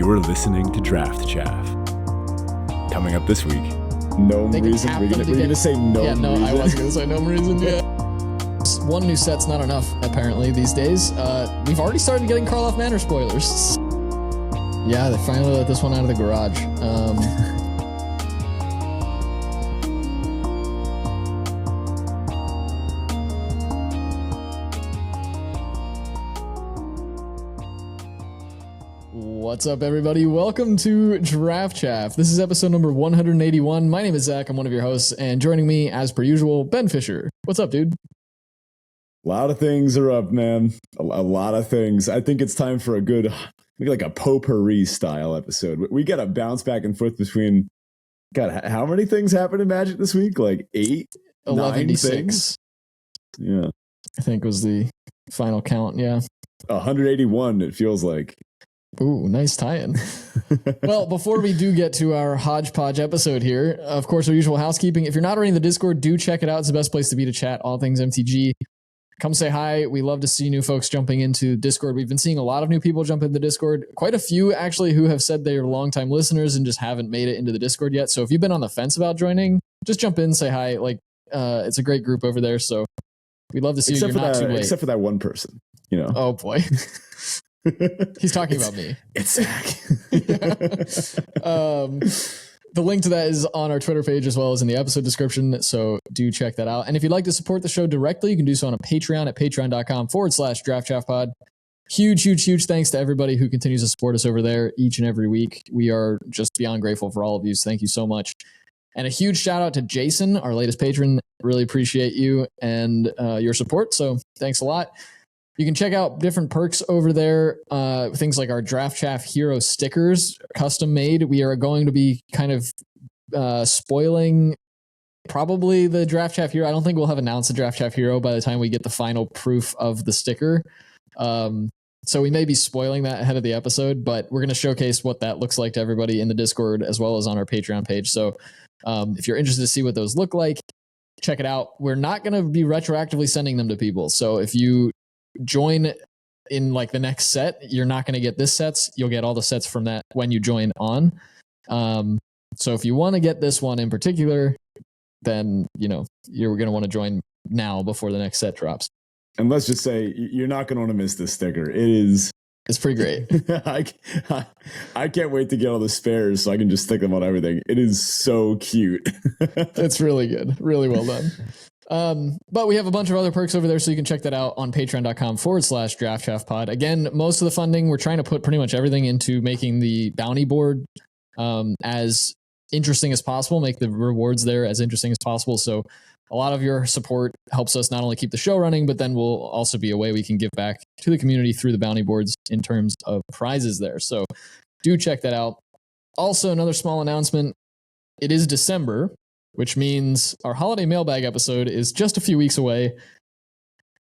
You're listening to Draft Chaff. Coming up this week. No reason. We're going to say no reason. No, I wasn't going to say no reason. Yeah. One new set's not enough, apparently, these days. We've already started getting Karloff Manor spoilers. Yeah, they finally let this one out of the garage. What's up, everybody? Welcome to Draft Chaff. This is episode number 181. My name is Zach. I'm one of your hosts, and joining me, as per usual, Ben Fisher. What's up, dude? A lot of things are up, man. A lot of things. I think it's time for a good, like a potpourri style episode. We got to bounce back and forth between, God, how many things happened in Magic this week? Like 8, 9 things? Yeah. I think was the final count, yeah. 181, it feels like. Ooh, nice tie-in. Well, before we do get to our hodgepodge episode here, of course, our usual housekeeping. If you're not already in the Discord, do check it out. It's the best place to be to chat all things MTG. Come say hi. We love to see new folks jumping into Discord. We've been seeing a lot of new people jump into the Discord. Quite a few, actually, who have said they're longtime listeners and just haven't made it into the Discord yet. So if you've been on the fence about joining, just jump in, say hi. It's a great group over there. So we'd love to see you. Except for that one person, you know. Oh, boy. He's talking about me. It's Zach. The link to that is on our Twitter page as well as in the episode description. So do check that out. And if you'd like to support the show directly, you can do so on a Patreon at patreon.com/draftchaffpod. Huge thanks to everybody who continues to support us over there each and every week. We are just beyond grateful for all of you. So thank you so much. And a huge shout out to Jason, our latest patron. Really appreciate you and your support. So thanks a lot. You can check out different perks over there. Things like our Draft Chaff Hero stickers, custom made. We are going to be kind of spoiling probably the Draft Chaff Hero. I don't think we'll have announced the Draft Chaff Hero by the time we get the final proof of the sticker. So we may be spoiling that ahead of the episode, but we're going to showcase what that looks like to everybody in the Discord as well as on our Patreon page. So if you're interested to see what those look like, check it out. We're not going to be retroactively sending them to people. So if you join in like the next set, you're not going to get this sets. You'll get all the sets from that when you join on. So if you want to get this one in particular, then you're going to want to join now before the next set drops. And let's just say you're not going to want to miss this sticker. It's pretty great. I can't wait to get all the spares so I can just stick them on everything. It is so cute. It's really good. Really well done. But we have a bunch of other perks over there, so you can check that out on patreon.com/draftchaffpod. Again, most of the funding, we're trying to put pretty much everything into making the bounty board as interesting as possible, make the rewards there as interesting as possible. So a lot of your support helps us not only keep the show running, but then will also be a way we can give back to the community through the bounty boards in terms of prizes there. So do check that out. Also, another small announcement. It is December, which means our holiday mailbag episode is just a few weeks away.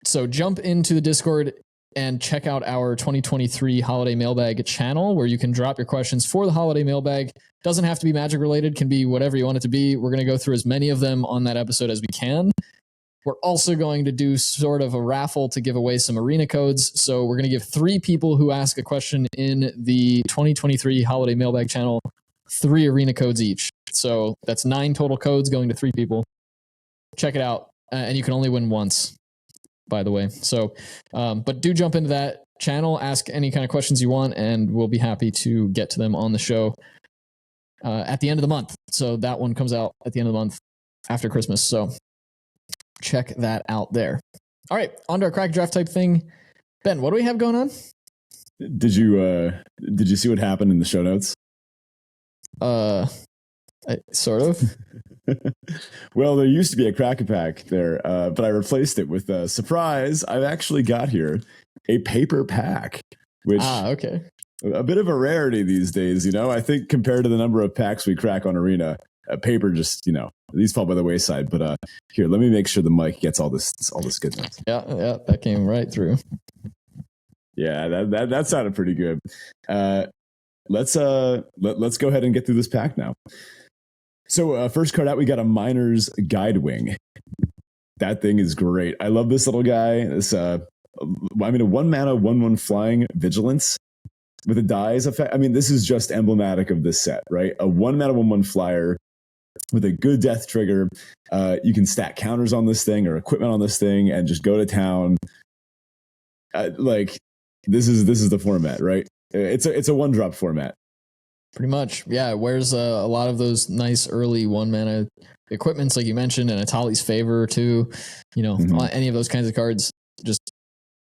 So jump into the Discord and check out our 2023 holiday mailbag channel where you can drop your questions for the holiday mailbag. Doesn't have to be Magic related, can be whatever you want it to be. We're going to go through as many of them on that episode as we can. We're also going to do sort of a raffle to give away some arena codes. So we're going to give 3 people who ask a question in the 2023 holiday mailbag channel 3 arena codes each. So that's 9 total codes going to 3 people. Check it out. And you can only win once, by the way. So, but do jump into that channel, ask any kind of questions you want, and we'll be happy to get to them on the show at the end of the month. So that one comes out at the end of the month after Christmas. So check that out there. All right, on to our crack draft type thing. Ben, what do we have going on? Did you see what happened in the show notes? Sort of. Well, there used to be a Crack-a-Pack there, but I replaced it with a surprise. I've actually got here a paper pack, which okay. A bit of a rarity these days. I think compared to the number of packs we crack on Arena, paper just these fall by the wayside. But here, let me make sure the mic gets all this goodness. Yeah, that came right through. Yeah, that sounded pretty good. Let's go ahead and get through this pack now. So first card out, we got a Miner's Guidewing. That thing is great. I love this little guy. This a 1 mana 1/1 flying vigilance. with the dies effect. I mean, this is just emblematic of this set, right? A 1-mana 1/1 flyer with a good death trigger. You can stack counters on this thing or equipment on this thing and just go to town. Like this is the format, right? It's a 1-drop format. Pretty much, yeah. It wears a lot of those nice early 1-mana equipments, like you mentioned, and Atali's Favor too. You know, any of those kinds of cards just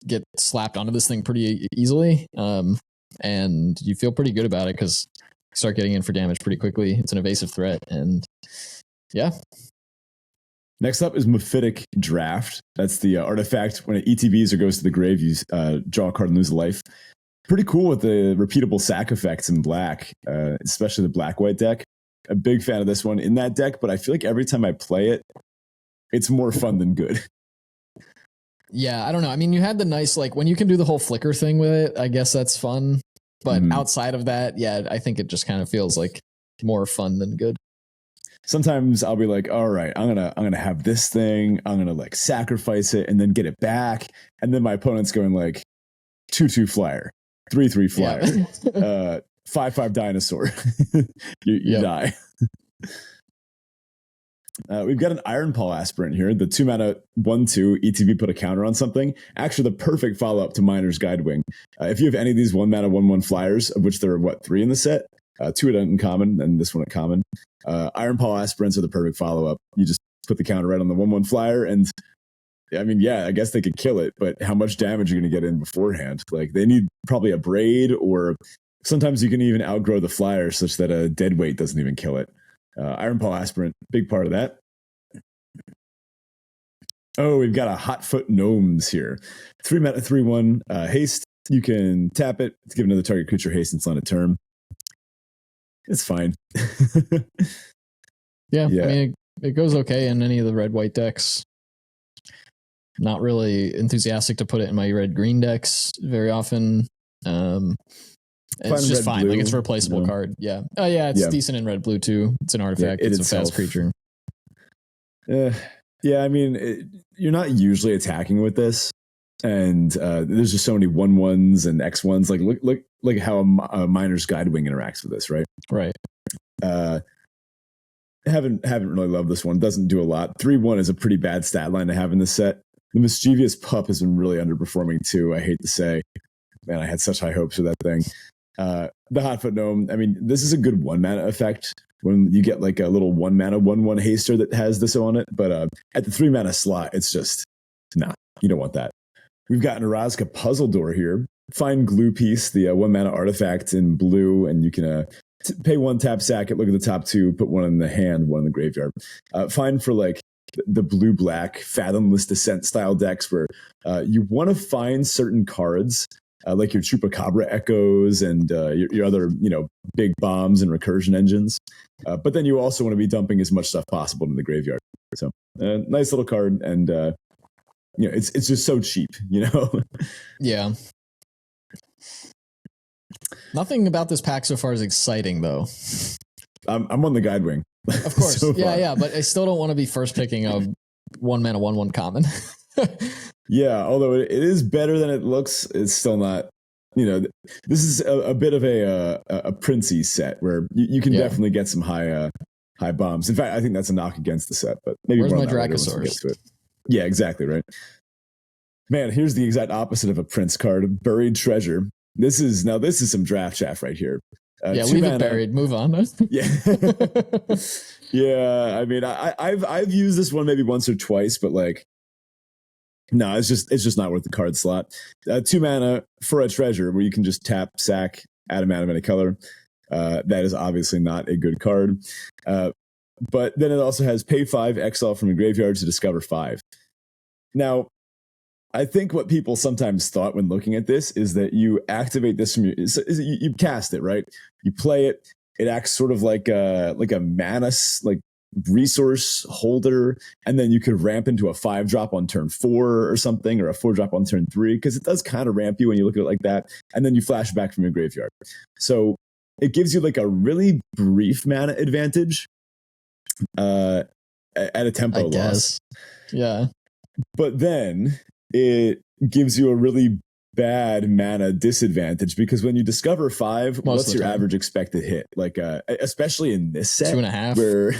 get slapped onto this thing pretty easily, and you feel pretty good about it because you start getting in for damage pretty quickly. It's an evasive threat, and yeah. Next up is Mephitic Draft. That's the artifact. When it ETBs or goes to the grave, you draw a card and lose a life. Pretty cool with the repeatable sack effects in black, especially the black-white deck. A big fan of this one in that deck, but I feel like every time I play it, it's more fun than good. Yeah, I don't know. I mean, you had the nice, like, when you can do the whole flicker thing with it, I guess that's fun. But outside of that, yeah, I think it just kind of feels like more fun than good. Sometimes I'll be like, all right, I'm gonna have this thing, I'm gonna like sacrifice it and then get it back. And then my opponent's going like 2/2 flyer, 3/3 flyer, 5/5 dinosaur. you die. We've got an Iron Paw Aspirant here. The 2-mana 1/2 ETB put a counter on something. Actually, the perfect follow-up to Miner's Guidewing. If you have any of these 1-mana 1/1 flyers, of which there are 3 in the set, 2 at uncommon and this one at common. Iron Paw Aspirants are the perfect follow-up. You just put the counter right on the 1/1 flyer, and I mean, yeah, I guess they could kill it, but how much damage are you going to get in beforehand? Like, they need probably a braid, or sometimes you can even outgrow the flyer such that a dead weight doesn't even kill it. Iron Paw Aspirant, big part of that. Oh, we've got a Hotfoot Gnomes here. 3-mana 3/1 haste. You can tap it to give another target creature haste until end of turn. It's fine. Yeah, I mean, it goes okay in any of the red-white decks. Not really enthusiastic to put it in my red-green decks very often. It's just fine. Like, it's a replaceable card. Yeah. Oh, yeah, it's decent in red-blue, too. It's an artifact. It's a fast creature. Yeah, I mean, you're not usually attacking with this. And there's just so many 1/1s and X1s. Like, look how a Miner's Guidewing interacts with this, right? Right. Haven't really loved this one. Doesn't do a lot. 3/1 is a pretty bad stat line to have in this set. The Mischievous Pup has been really underperforming too. I hate to say, man, I had such high hopes for that thing. The Hotfoot Gnome. I mean, this is a good 1-mana effect when you get like a little 1-mana 1/1 haster that has this on it. But at the 3-mana slot, it's just you don't want that. We've got Narazka Puzzle Door here. Find Glue Piece, the 1-mana artifact in blue, and you can pay 1, tap, sack it, look at the top 2, put 1 in the hand, 1 in the graveyard. Find for like the blue-black Fathomless Descent style decks where you want to find certain cards, like your Chupacabra Echoes and your other, big bombs and recursion engines. But then you also want to be dumping as much stuff possible in the graveyard. So nice little card, and it's just so cheap, Yeah. Nothing about this pack so far is exciting, though. I'm on the Guidewing. Of course. So yeah, but I still don't want to be first picking a 1-mana 1/1 common. Yeah, although it is better than it looks, it's still not. This is a bit of a Princey set where you can definitely get some high bombs. In fact, I think that's a knock against the set. But maybe where's more my Dracosaurus? Yeah, exactly right. Man, here's the exact opposite of a Prince card: Buried Treasure. This is some draft chaff right here. Leave it buried. Move on. Yeah, yeah. I mean, I've used this one maybe once or twice, but like, no, it's just not worth the card slot. 2 mana for a treasure where you can just tap, sack, add a mana of any color. That is obviously not a good card. But then it also has pay 5, exile from your graveyard to discover 5. Now, I think what people sometimes thought when looking at this is that you activate this from you cast it, right? You play it. It acts sort of like a mana resource holder, and then you could ramp into a 5-drop on turn 4 or something, or a 4-drop on turn 3, because it does kind of ramp you when you look at it like that, and then you flash back from your graveyard. So it gives you like a really brief mana advantage at a tempo loss. Yeah. But then it gives you a really bad mana disadvantage because when you discover 5, what's your average expected hit? Like, especially in this set, 2.5, where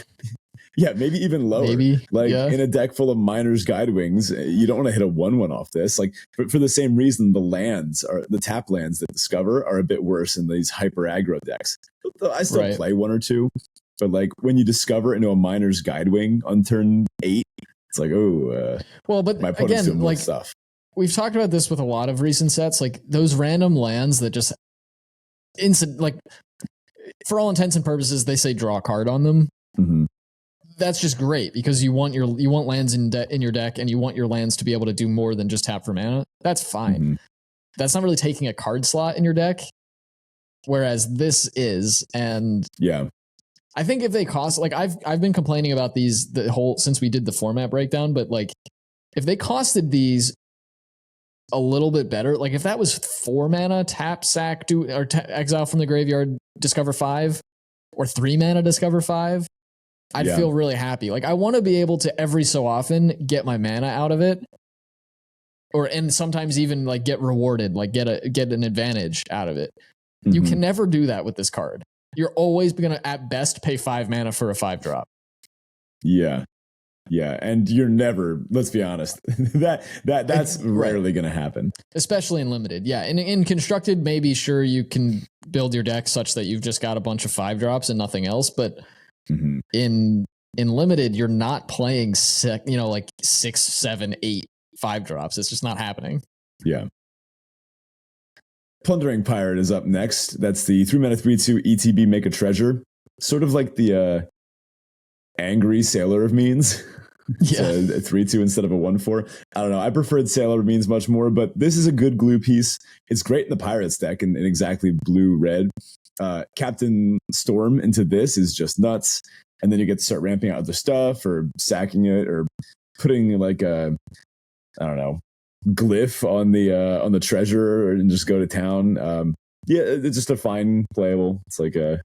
yeah, maybe even lower. Maybe, like yeah. in a deck full of Miner's Guidewings, you don't want to hit a 1/1 off this. Like for the same reason, the tap lands that discover are a bit worse in these hyper aggro decks. I still play 1 or 2, but like when you discover into a Miner's Guidewing on turn 8, it's like, well, but my opponent's again, doing more like stuff. We've talked about this with a lot of recent sets, like those random lands that just like for all intents and purposes, they say draw a card on them. Mm-hmm. That's just great because you want lands in your deck and you want your lands to be able to do more than just tap for mana. That's fine. Mm-hmm. That's not really taking a card slot in your deck, whereas this is. And yeah, I think if they cost, like I've been complaining about these since we did the format breakdown, but like if they costed these a little bit better, like if that was 4 mana, tap, sack, exile from the graveyard, discover 5, or 3 mana, discover 5, I'd feel really happy. Like I want to be able to every so often get my mana out of it, and sometimes even like get rewarded, like get an advantage out of it. Mm-hmm. You can never do that with this card. You're always going to at best pay 5 mana for a 5-drop. Yeah, and you're never, let's be honest, that's rarely going to happen. Especially in limited. Yeah, in constructed, maybe sure you can build your deck such that you've just got a bunch of 5-drops and nothing else, but in limited, you're not playing like 6, 7, 8 5-drops. It's just not happening. Yeah. Plundering Pirate is up next. That's the 3-mana 3/2 ETB Make a Treasure. Sort of like the Angry Sailor of Means. Yeah. A 3/2 instead of a 1/4. I don't know. I preferred Sailor of Means much more, but this is a good glue piece. It's great in the Pirates deck in exactly blue-red. Captain Storm into this is just nuts. And then you get to start ramping out other stuff or sacking it or putting like a, I don't know, glyph on the treasure and just go to town. Yeah, it's just a fine playable. It's like going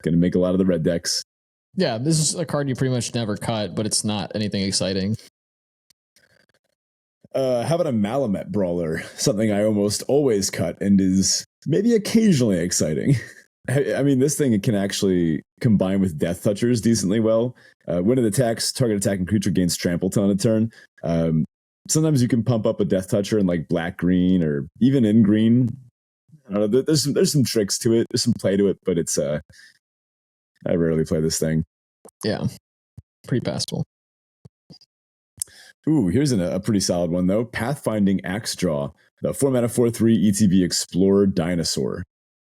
to make a lot of the red decks. Yeah, this is a card you pretty much never cut, but it's not anything exciting. How about a Malamet Brawler? Something I almost always cut and is maybe occasionally exciting. I mean, this thing can actually combine with Death Touchers decently well. When it attacks, target attacking creature gains trample on a turn. Sometimes you can pump up a Death Toucher in like black-green or even in green. I don't know, there's some tricks to it. There's some play to it, but it's I rarely play this thing. Yeah, pretty passable. Ooh, here's a pretty solid one, though. Pathfinding Axe Draw, the 4-mana 4/3 ETB Explorer Dinosaur.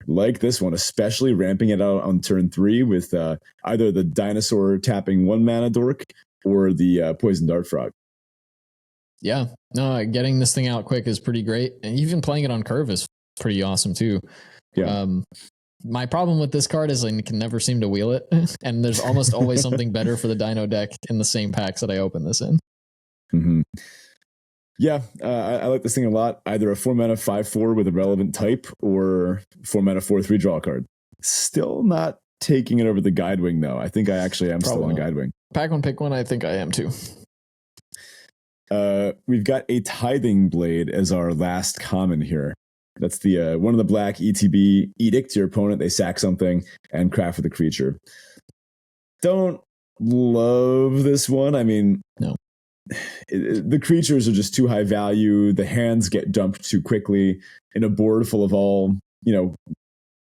Like this one, especially ramping it out on turn 3 with either the Dinosaur tapping 1 mana dork or the Poison Dart Frog. Yeah, no, getting this thing out quick is pretty great. And even playing it on curve is pretty awesome, too. Yeah. My problem with this card is I can never seem to wheel it, and there's almost always something better for the Dino deck in the same packs that I open this in. Mm-hmm. Yeah, I like this thing a lot. Either a 4-mana 5/4 with a relevant type or 4-mana 4/3 draw card. Still not taking it over the Guidewing, though. I think I actually am still on Guidewing. Pack one, pick one. I think I am, too. We've got a Tithing Blade as our last common here. That's the one of the black ETB edict to your opponent. They sack something and craft with a creature. Don't love this one. I mean, no. The creatures are just too high value. The hands get dumped too quickly in a board full of all,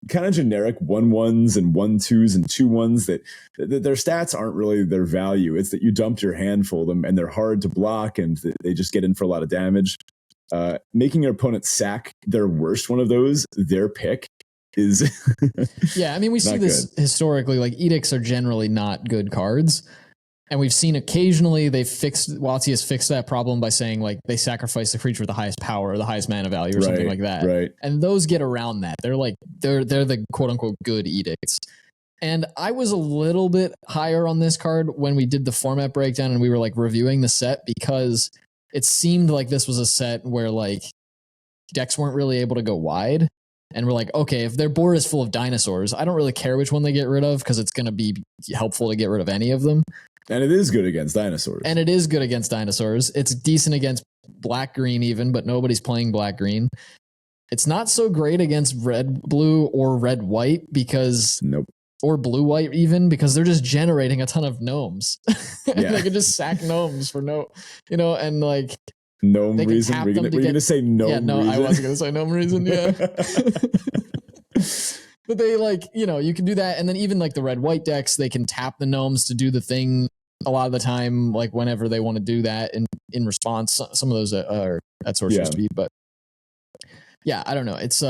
kind of generic 1/1s and 1/2s and 2/1s that their stats aren't really their value. It's that you dumped your hand full of them and they're hard to block and they just get in for a lot of damage. Making your opponent sack their worst one of those, their pick, is yeah. I mean, we see this historically. Like edicts are generally not good cards, and we've seen occasionally WotC has fixed that problem by saying like they sacrifice the creature with the highest power or the highest mana value or something like that. Right. And those get around that. They're the quote unquote good edicts. And I was a little bit higher on this card when we did the format breakdown and we were like reviewing the set because it seemed like this was a set where like decks weren't really able to go wide. And we're like, okay, if their board is full of dinosaurs, I don't really care which one they get rid of because it's going to be helpful to get rid of any of them. And it is good against dinosaurs. And it is good against dinosaurs. It's decent against black-green even, but nobody's playing black-green. It's not so great against red-blue or red-white because... Nope. Or blue-white even, because they're just generating a ton of gnomes. And they can just sack gnomes for and like... Gnome reason? Were you going to say gnome reason? Yeah, no, I wasn't going to say gnome reason, yeah. But they you can do that. And then even like the red-white decks, they can tap the gnomes to do the thing a lot of the time, like whenever they want to do that in response. Some of those are at sorcery speed, but yeah, I don't know. It's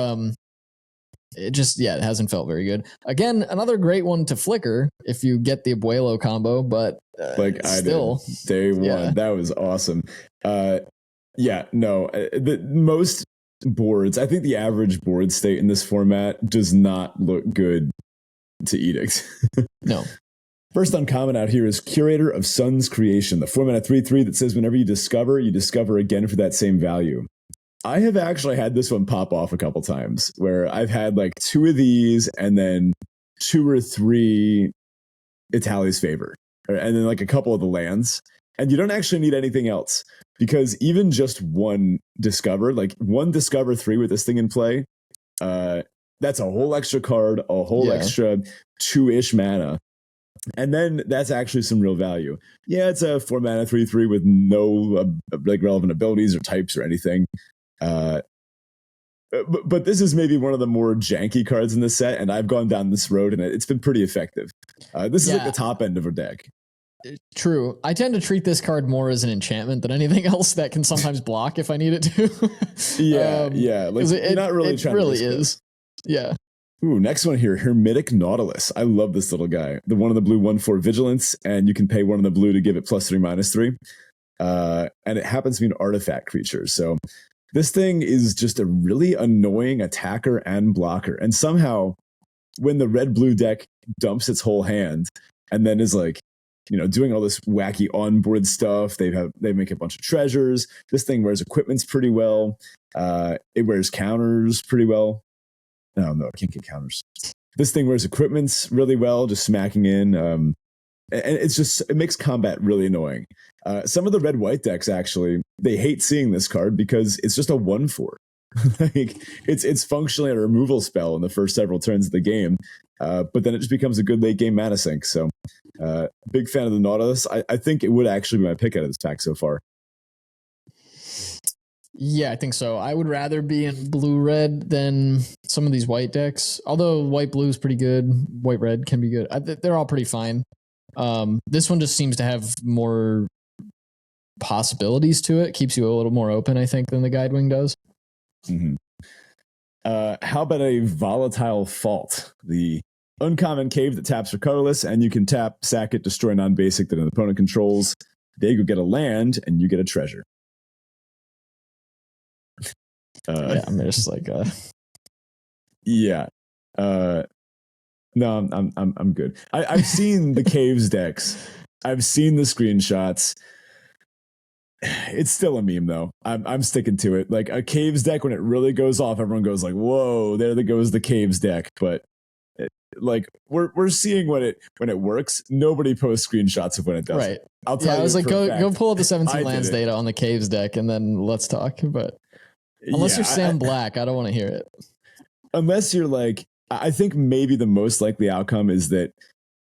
it hasn't felt very good. Again, another great one to flicker if you get the Abuelo combo, but like I did day one. That was awesome. The most boards, I think the average board state in this format does not look good to Edict. No. First uncommon out here is Curator of Sun's Creation, the format of 3/3 that says whenever you discover again for that same value. I have actually had this one pop off a couple times where I've had like 2 of these and then 2 or 3 Italia's Favor, and then like a couple of the lands. And you don't actually need anything else because even just one Discover 3 with this thing in play, that's a whole extra card, a whole extra 2-ish mana. And then that's actually some real value. Yeah, it's a 4 mana 3/3 with no relevant abilities or types or anything. But this is maybe one of the more janky cards in the set, and I've gone down this road and it's been pretty effective. This is like the top end of a deck. True. I tend to treat this card more as an enchantment than anything else that can sometimes block if I need it to. Like you're not really trying. It really is. Yeah. Ooh, next one here, Hermitic Nautilus. I love this little guy. The one in the blue, 1/4 Vigilance, and you can pay one in the blue to give it +3/-3. And it happens to be an artifact creature. So this thing is just a really annoying attacker and blocker. And somehow, when the red-blue deck dumps its whole hand and then is like, doing all this wacky onboard stuff, they make a bunch of treasures. This thing wears equipments pretty well. It wears counters pretty well. No, it can't get counters. This thing wears equipments really well, just smacking in. And it makes combat really annoying. Some of the red-white decks, actually, they hate seeing this card because it's just a 1/4. Like it's functionally a removal spell in the first several turns of the game, but then it just becomes a good late game mana sink. So, big fan of the Nautilus. I think it would actually be my pick out of this pack so far. Yeah, I think so. I would rather be in blue-red than some of these white decks. Although white-blue is pretty good, white-red can be good. They're all pretty fine. This one just seems to have more possibilities to it. Keeps you a little more open, I think, than the Guidewing does. Mm-hmm. How about a Volatile Fault? The uncommon cave that taps for colorless, and you can tap, sack it, destroy non-basic that an opponent controls. They go get a land, and you get a treasure. I'm just like no, I'm good. I've seen the caves decks. I've seen the screenshots. It's still a meme though. I'm sticking to it. Like a caves deck, when it really goes off, everyone goes like, "Whoa, there goes the caves deck." But we're seeing when it works. Nobody posts screenshots of when it does. Right. I'll tell you. I was like, go pull up the 17 lands data on the caves deck, and then let's talk. But unless you're Sam Black, I don't want to hear it. Unless you're like, I think maybe the most likely outcome is that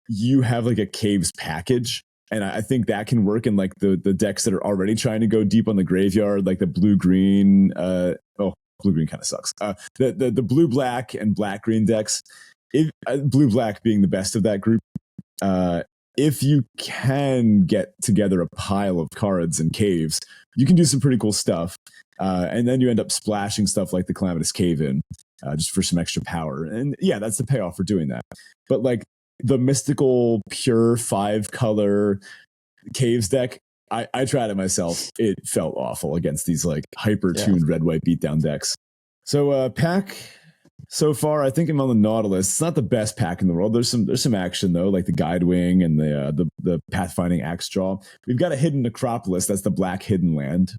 you have like a caves package. And I think that can work in like the decks that are already trying to go deep on the graveyard, like the blue-green. Blue-green kind of sucks. The blue-black and black-green decks, blue-black being the best of that group. If you can get together a pile of cards and caves, you can do some pretty cool stuff. And then you end up splashing stuff like the Calamitous Cave in, just for some extra power. And yeah, that's the payoff for doing that. But like the mystical, pure 5-color caves deck, I tried it myself. It felt awful against these like hyper-tuned red-white beatdown decks. So pack so far, I think I'm on the Nautilus. It's not the best pack in the world. There's some action though, like the Guidewing and the Pathfinding Axe Draw. We've got a hidden Necropolis. That's the black hidden land.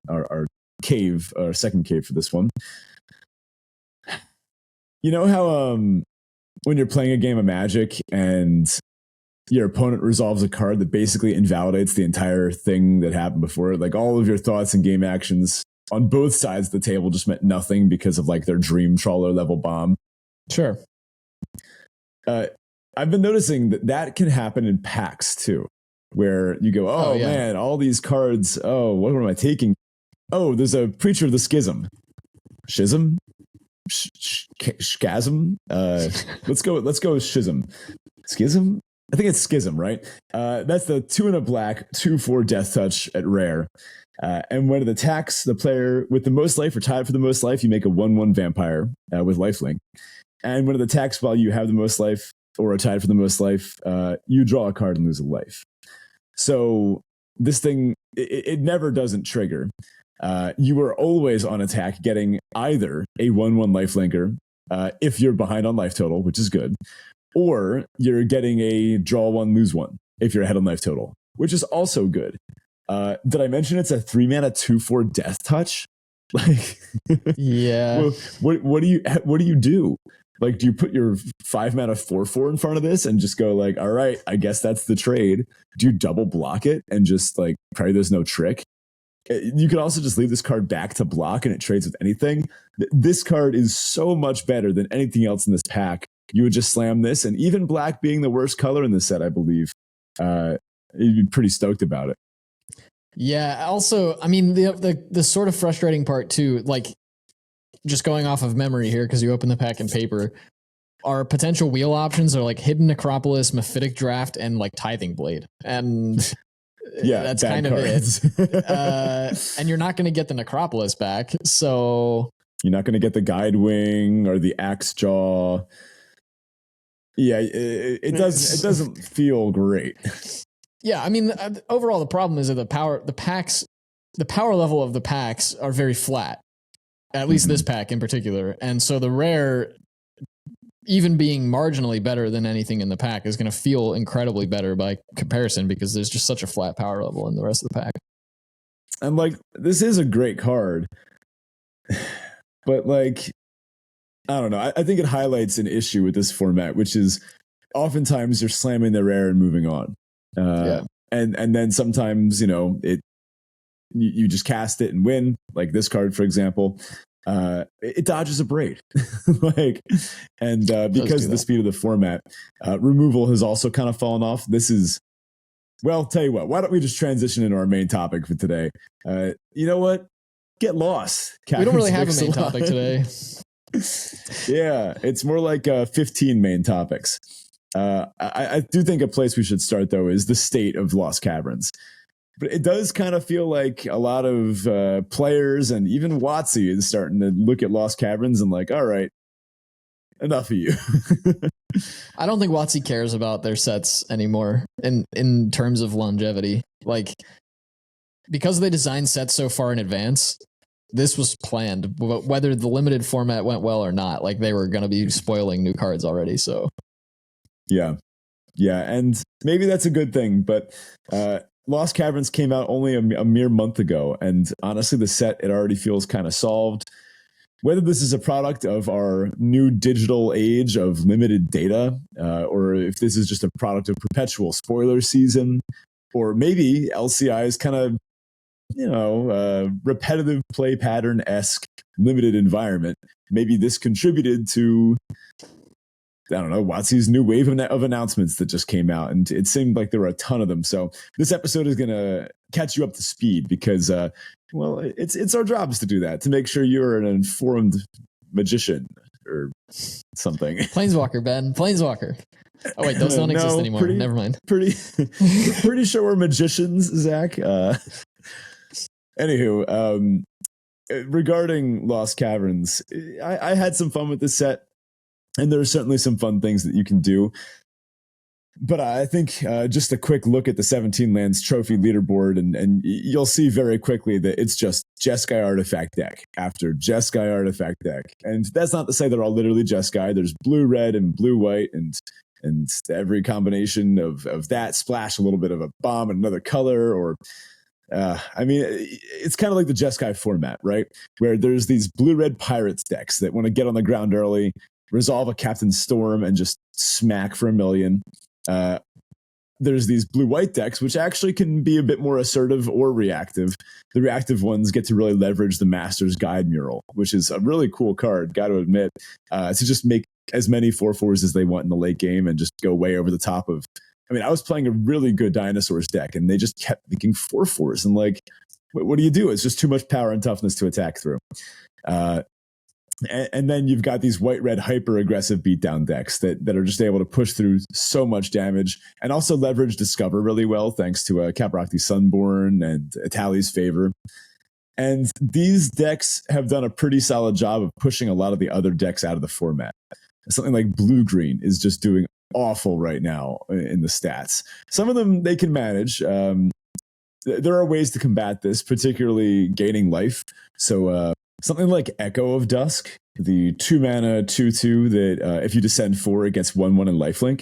Our cave, our second cave for this one. You know how when you're playing a game of Magic and your opponent resolves a card that basically invalidates the entire thing that happened before. Like all of your thoughts and game actions on both sides of the table just meant nothing because of like their dream trawler level bomb. Sure. I've been noticing that can happen in packs too, where you go, oh yeah, man, all these cards. Oh, what am I taking? Oh, there's a Preacher of the Schism. Schism? Schism? Let's go with Schism. Schism? I think it's Schism, right? That's the 2 and a black, 2/4 death touch at rare. And when it attacks the player with the most life or tied for the most life, you make a 1/1 vampire with lifelink. And when it attacks while you have the most life or are tied for the most life, you draw a card and lose a life. So this thing, it never doesn't trigger. You are always on attack getting either a 1/1 lifelinker if you're behind on life total, which is good, or you're getting a draw 1, lose 1 if you're ahead on life total, which is also good. Did I mention it's a 3 mana 2/4 death touch? Like, yeah. What do you do? Like, do you put your 5 mana 4/4 in front of this and just go like, all right, I guess that's the trade? Do you double block it and just like pray there's no trick? You could also just leave this card back to block and it trades with anything. This card is so much better than anything else in this pack. You would just slam this, and even black being the worst color in this set, I believe, you'd be pretty stoked about it. Yeah. Also, I mean, the sort of frustrating part too, like just going off of memory here, because you open the pack in paper, our potential wheel options are like Hidden Necropolis, Mephitic Draft, and like Tithing Blade. And yeah, that's kind cards. Of it. And you're not going to get the Necropolis back. So you're not going to get the Guide Wing or the Axe Jaw. Yeah, it doesn't feel great. Yeah, I mean, overall, the problem is that the power level of the packs are very flat. At least this pack in particular. And so the rare, even being marginally better than anything in the pack, is going to feel incredibly better by comparison because there's just such a flat power level in the rest of the pack. And like, this is a great card, but like, I don't know. I think it highlights an issue with this format, which is oftentimes you're slamming the rare and moving on. And then sometimes, you know, you just cast it and win, like this card, for example. It dodges a braid. Because of the speed of the format, removal has also kind of fallen off. This is, well, tell you what, why don't we just transition into our main topic for today? You know what? Get lost. We don't really have a main topic today. Yeah, it's more like 15 main topics. I do think a place we should start, though, is the state of Lost Caverns. But it does kind of feel like a lot of players and even WotC is starting to look at Lost Caverns and like, all right, enough of you. I don't think WotC cares about their sets anymore in terms of longevity. Like, because they designed sets so far in advance, this was planned. But whether the limited format went well or not, like they were going to be spoiling new cards already. So, yeah, and maybe that's a good thing. But Lost Caverns came out only a mere month ago, and honestly, the set, it already feels kind of solved. Whether this is a product of our new digital age of limited data, or if this is just a product of perpetual spoiler season, or maybe LCI's kind of, repetitive play pattern-esque limited environment, maybe this contributed to, I don't know, WotC's new wave of announcements that just came out, and it seemed like there were a ton of them. So this episode is going to catch you up to speed because, it's our jobs to do that, to make sure you're an informed magician or something. Planeswalker, Ben. Planeswalker. Oh, wait, those don't exist anymore. Never mind. Pretty sure we're magicians, Zach. Anywho, regarding Lost Caverns, I had some fun with this set. And there are certainly some fun things that you can do. But I think just a quick look at the 17 lands trophy leaderboard, and you'll see very quickly that it's just Jeskai artifact deck after Jeskai artifact deck. And that's not to say they're all literally Jeskai. There's blue, red, and blue, white, and every combination of that splash a little bit of a bomb and another color, or it's kind of like the Jeskai format, right? Where there's these blue-red pirates decks that want to get on the ground early, resolve a Captain Storm, and just smack for 1 million. there's these blue-white decks, which actually can be a bit more assertive or reactive. The reactive ones get to really leverage the Master's Guide mural, which is a really cool card, got to admit, to just make as many 4/4s as they want in the late game and just go way over the top of. I mean, I was playing a really good Dinosaurs deck, and they just kept making 4/4s, and like, what do you do? It's just too much power and toughness to attack through. And then you've got these white-red hyper-aggressive beatdown decks that are just able to push through so much damage and also leverage Discover really well, thanks to Caprocti Sunborn and Itali's Favor. And these decks have done a pretty solid job of pushing a lot of the other decks out of the format. Something like Blue-Green is just doing awful right now in the stats. Some of them they can manage. There are ways to combat this, particularly gaining life. So something like Echo of Dusk, the 2-mana 2/2 that if you descend 4, it gets 1/1 and lifelink.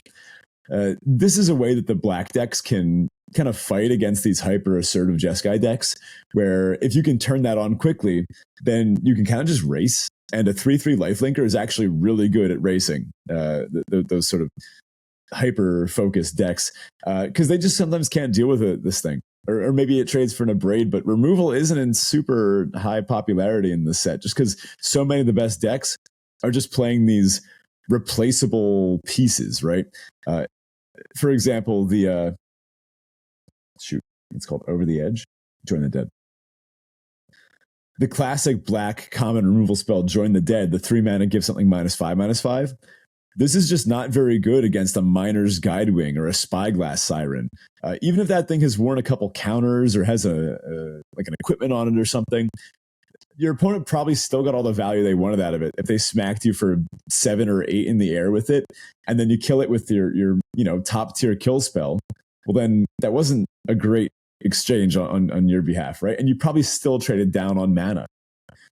This is a way that the black decks can kind of fight against these hyper assertive Jeskai decks, where if you can turn that on quickly, then you can kind of just race. And a 3/3 lifelinker is actually really good at racing those sort of hyper focused decks because they just sometimes can't deal with this thing. Or maybe it trades for an Abrade, but removal isn't in super high popularity in this set just because so many of the best decks are just playing these replaceable pieces, right? For example, it's called Over the Edge, Join the Dead. The classic black common removal spell, Join the Dead, the 3-mana give something -5/-5. This is just not very good against a Miner's Guidewing or a Spyglass Siren. Even if that thing has worn a couple counters or has like an equipment on it or something, your opponent probably still got all the value they wanted out of it. If they smacked you for 7 or 8 in the air with it, and then you kill it with your top tier kill spell, well then that wasn't a great exchange on your behalf, right? And you probably still traded down on mana.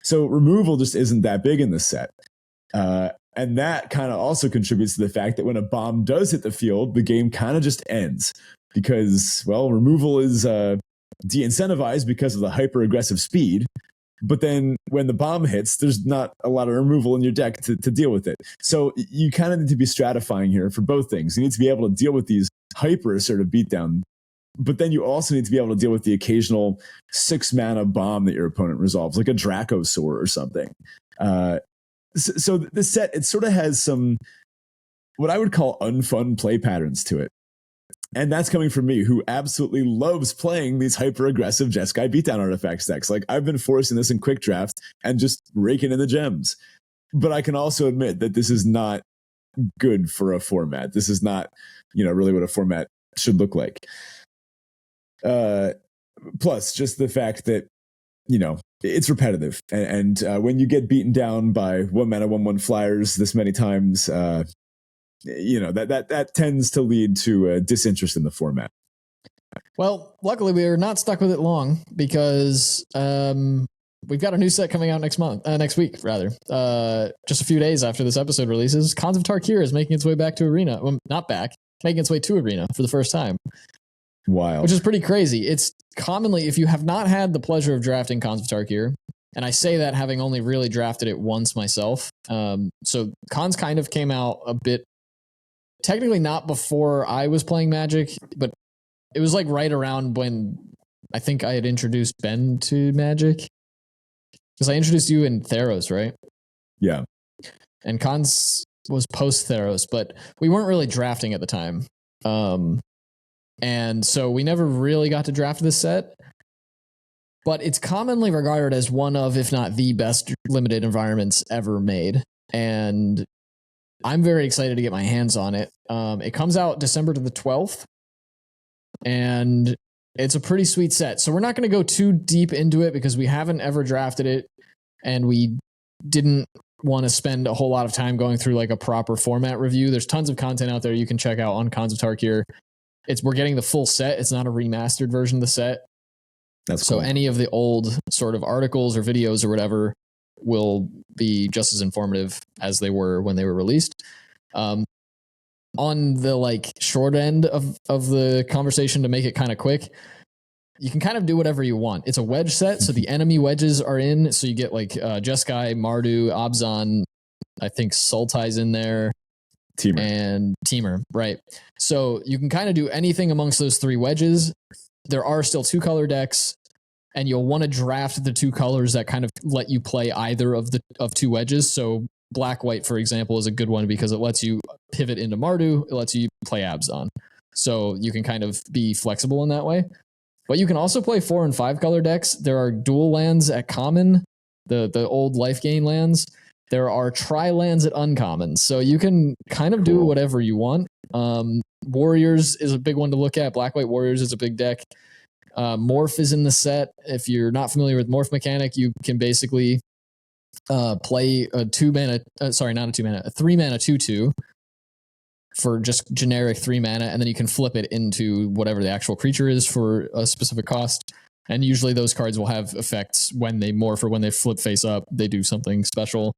So removal just isn't that big in this set. And that kind of also contributes to the fact that when a bomb does hit the field, the game kind of just ends because, well, removal is de-incentivized because of the hyper-aggressive speed. But then when the bomb hits, there's not a lot of removal in your deck to deal with it. So you kind of need to be stratifying here for both things. You need to be able to deal with these hyper-assertive beatdown, but then you also need to be able to deal with the occasional 6-mana bomb that your opponent resolves, like a Dracosaur or something. So this set, it sort of has some, what I would call unfun play patterns to it. And that's coming from me, who absolutely loves playing these hyper-aggressive Jeskai beatdown artifacts decks. Like, I've been forcing this in quick draft and just raking in the gems. But I can also admit that this is not good for a format. This is not, really what a format should look like. Plus, just the fact that, it's repetitive. And when you get beaten down by 1-mana 1/1 flyers this many times, that tends to lead to disinterest in the format. Well, luckily we're not stuck with it long because we've got a new set coming out next week, just a few days after this episode releases. Khans of Tarkir is making its way back to Arena. Well, not back, making its way to Arena for the first time. Wild. Which is pretty crazy. It's commonly, if you have not had the pleasure of drafting Khans of Tarkir, and I say that having only really drafted it once myself, so Khans kind of came out a bit, technically not before I was playing Magic, but it was like right around when I think I had introduced Ben to Magic. Because I introduced you in Theros, right? Yeah. And Khans was post Theros, but we weren't really drafting at the time. And so we never really got to draft this set, but it's commonly regarded as one of, if not the best limited environments ever made. And I'm very excited to get my hands on it. It comes out December to the 12th, and it's a pretty sweet set. So we're not going to go too deep into it because we haven't ever drafted it, and we didn't want to spend a whole lot of time going through like a proper format review. There's tons of content out there you can check out on Khans of Tarkir. We're getting the full set. It's not a remastered version of the set. That's cool. So any of the old sort of articles or videos or whatever will be just as informative as they were when they were released. On the like short end of the conversation, to make it kind of quick, you can kind of do whatever you want. It's a wedge set, so the enemy wedges are in. So you get like Jeskai, Mardu, Abzan, I think Sultai's in there. Teamer. and Teamer, right? So you can kind of do anything amongst those 3 wedges. There are still 2 color decks, and you'll want to draft the 2 colors that kind of let you play either of 2 wedges. So black white, for example, is a good one because it lets you pivot into Mardu. It lets you play Abzan. So you can kind of be flexible in that way. But you can also play 4 and 5 color decks. There are dual lands at common, the old life gain lands. There are tri lands at uncommon. So you can kind of do whatever you want. Warriors is a big one to look at. Black White Warriors is a big deck. Morph is in the set. If you're not familiar with Morph mechanic, you can basically play a 3-mana 2/2 for just generic 3 mana, and then you can flip it into whatever the actual creature is for a specific cost. And usually those cards will have effects when they morph or when they flip face up. They do something special.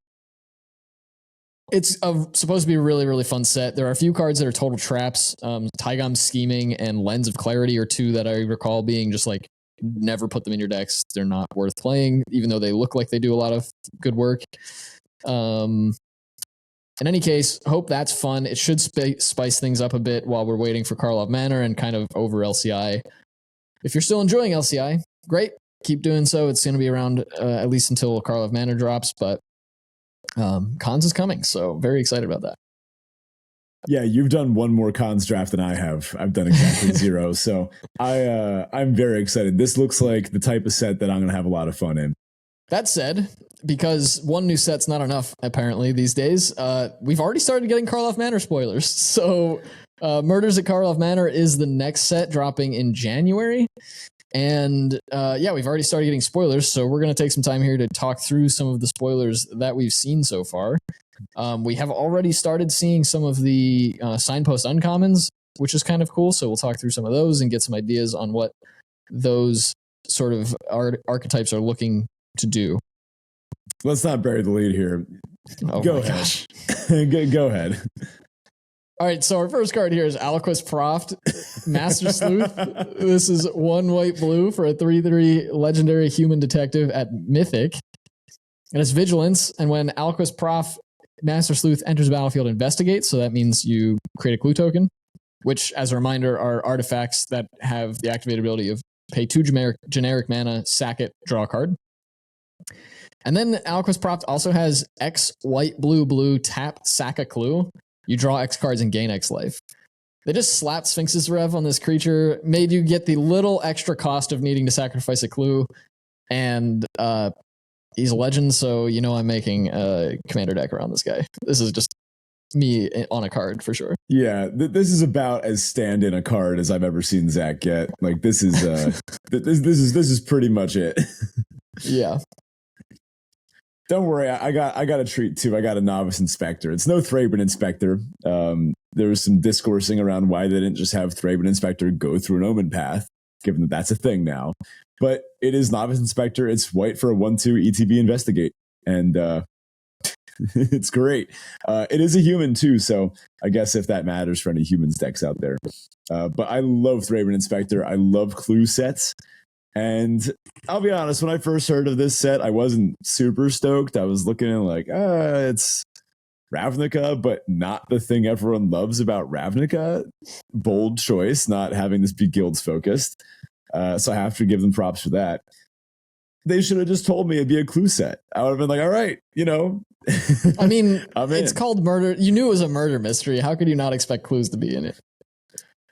It's supposed to be a really, really fun set. There are a few cards that are total traps. Tygom's Scheming and Lens of Clarity are 2 that I recall being just like, never put them in your decks. They're not worth playing, even though they look like they do a lot of good work. In any case, hope that's fun. It should spice things up a bit while we're waiting for Karlov Manor and kind of over LCI. If you're still enjoying LCI, great. Keep doing so. It's going to be around at least until Karlov Manor drops, but Cons is coming, so very excited about that. Yeah, you've done one more Cons draft than I have. I've done exactly 0, so I'm very excited. This looks like the type of set that I'm going to have a lot of fun in. That said, because one new set's not enough, apparently, these days, we've already started getting Karlov Manor spoilers. So Murders at Karlov Manor is the next set dropping in January. And we've already started getting spoilers, so we're going to take some time here to talk through some of the spoilers that we've seen so far. We have already started seeing some of the signpost uncommons, which is kind of cool, so we'll talk through some of those and get some ideas on what those sort of archetypes are looking to do. Let's not bury the lead here. Oh Go my ahead. gosh. Go ahead. All right, so our first card here is Aliquist Proft, Master Sleuth. This is 1 white-blue for a 3/3 legendary human detective at Mythic. And it's Vigilance, and when Aliquist Proft, Master Sleuth enters the battlefield, investigates, so that means you create a clue token, which, as a reminder, are artifacts that have the activated ability of pay 2 generic mana, sack it, draw a card. And then Aliquist Proft also has X white-blue-blue, tap, sack a clue. You draw X cards and gain X life. They just slapped Sphinx's Rev on this creature, made you get the little extra cost of needing to sacrifice a clue, and he's a legend, so you know I'm making a commander deck around this guy. This is just me on a card for sure. Yeah, this is about as stand-in a card as I've ever seen Zach get. Like this is this is pretty much it. Yeah. Don't worry, I got a treat too. I got a Novice Inspector. It's no Thraben Inspector. There was some discoursing around why they didn't just have Thraben Inspector go through an Omen path, given that that's a thing now. But it is Novice Inspector. It's white for a 1/2 ETB Investigate, and it's great. It is a human too, so I guess if that matters for any humans decks out there. But I love Thraben Inspector. I love clue sets. And I'll be honest, when I first heard of this set, I wasn't super stoked. I was looking at like, it's Ravnica, but not the thing everyone loves about Ravnica. Bold choice, not having this be guilds focused. So I have to give them props for that. They should have just told me it'd be a clue set. I would have been like, all right, you know. I mean, it's called murder. You knew it was a murder mystery. How could you not expect clues to be in it?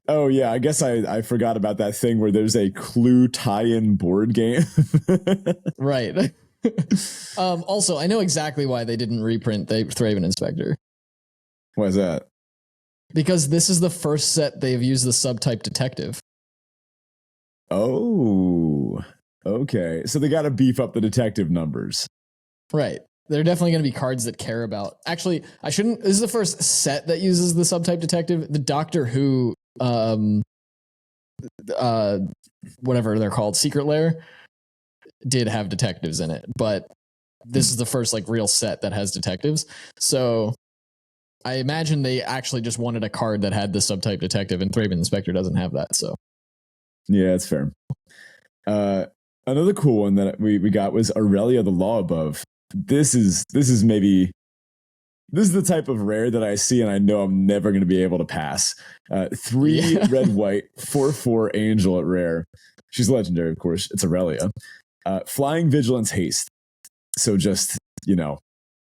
Oh, yeah. I guess I forgot about that thing where there's a clue tie-in board game. Right. Also, I know exactly why they didn't reprint the Thraben Inspector. Why is that? Because this is the first set they've used the subtype detective. Oh, okay. So they got to beef up the detective numbers. Right. They're definitely going to be cards that care about. Actually, I shouldn't. This is the first set that uses the subtype detective. The Doctor Who, whatever they're called, Secret Lair, did have detectives in it, but this is the first like real set that has detectives. So I imagine they actually just wanted a card that had the subtype detective, and Thraben Inspector doesn't have that. So yeah, that's fair. Another cool one that we got was Aurelia the Law Above. This is maybe This is the type of rare that I see and I know I'm never going to be able to pass. 3 red, white, 4/4 angel at rare. She's legendary, of course. It's Aurelia. Flying Vigilance Haste. So just,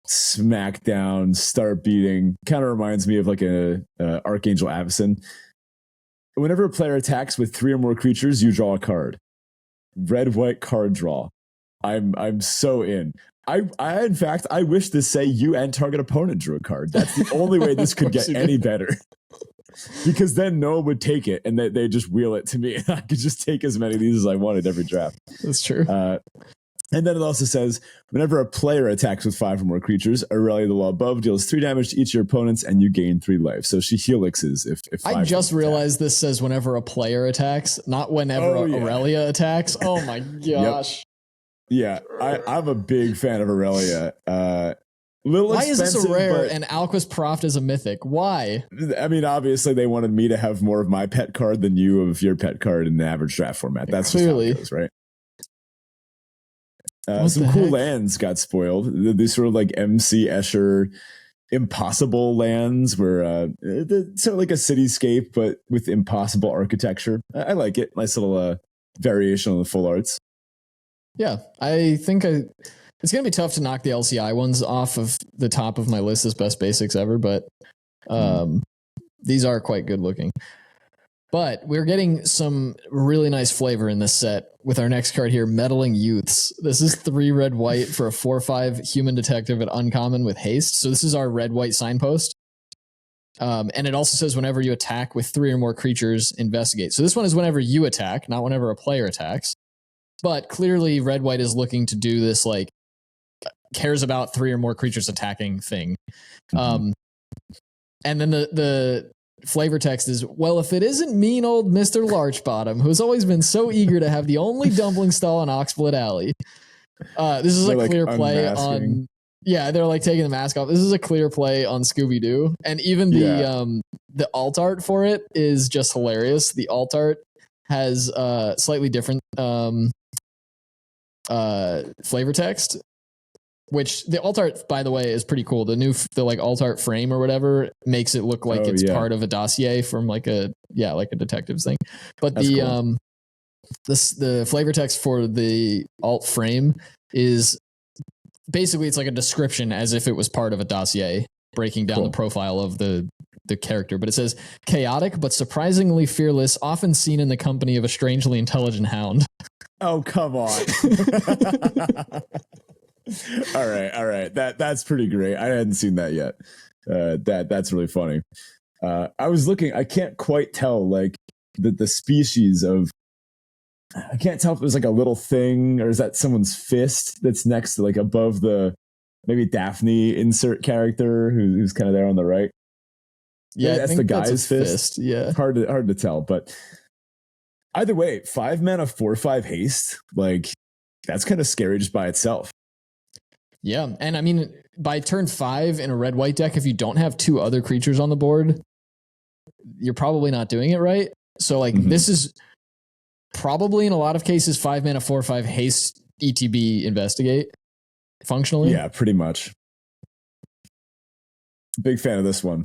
smack down, start beating. Kind of reminds me of like a Archangel Avacyn. Whenever a player attacks with 3 or more creatures, you draw a card. Red, white card draw. I'm so in. I in fact, I wish to say you and target opponent drew a card. That's the only way this could get any better. Because then no one would take it and they just wheel it to me. I could just take as many of these as I wanted every draft. That's true. And then it also says, whenever a player attacks with 5 or more creatures, Aurelia the Law Above deals 3 damage to each of your opponents and you gain 3 life. So she helixes if 5 I just realized this says whenever a player attacks, not whenever Aurelia attacks. Oh my gosh. Yep. Yeah, I'm a big fan of Aurelia. Why is this a rare and Alquist Proft is a mythic? Why? I mean, obviously they wanted me to have more of my pet card than you of your pet card in the average draft format. That's clearly just how it goes, right? Some cool lands got spoiled. These sort of like MC Escher impossible lands where it's sort of like a cityscape, but with impossible architecture. I like it. Nice little variation on the full arts. Yeah, I think it's going to be tough to knock the LCI ones off of the top of my list as best basics ever, but these are quite good looking. But we're getting some really nice flavor in this set with our next card here, Meddling Youths. This is 3 red, white for a 4/5 human detective at uncommon with haste. So this is our red, white signpost. And it also says whenever you attack with 3 or more creatures, investigate. So this one is whenever you attack, not whenever a player attacks. But clearly red, white is looking to do this, like, cares about 3 or more creatures attacking thing. And then the flavor text is, well, if it isn't mean old Mr. Larchbottom, who's always been so eager to have the only dumpling stall in Oxblood Alley. This is a clear play on... Yeah, they're like taking the mask off. This is a clear play on Scooby-Doo. And even the alt art for it is just hilarious. The alt art has slightly different flavor text, which the alt art, by the way, is pretty cool. The like alt art frame or whatever makes it look like it's part of a dossier from like a detective's thing. But that's cool. The flavor text for the alt frame is basically, it's like a description as if it was part of a dossier, breaking down the profile of the character. But it says, chaotic but surprisingly fearless, often seen in the company of a strangely intelligent hound. Oh, come on. All right. That's pretty great. I hadn't seen that yet. That's really funny. I was looking, I can't quite tell like the species of, I can't tell if it was like a little thing or is that someone's fist that's next to like above the maybe Daphne insert character who's kind of there on the right. Yeah, that's the guy's fist. Yeah, hard to tell, but either way, 5 mana 4/5 haste, like that's kind of scary just by itself. Yeah, and I mean by turn 5 in a red white deck, if you don't have 2 other creatures on the board, you're probably not doing it right. So like this is probably in a lot of cases 5 mana 4/5 haste ETB investigate functionally. Yeah, pretty much. Big fan of this one.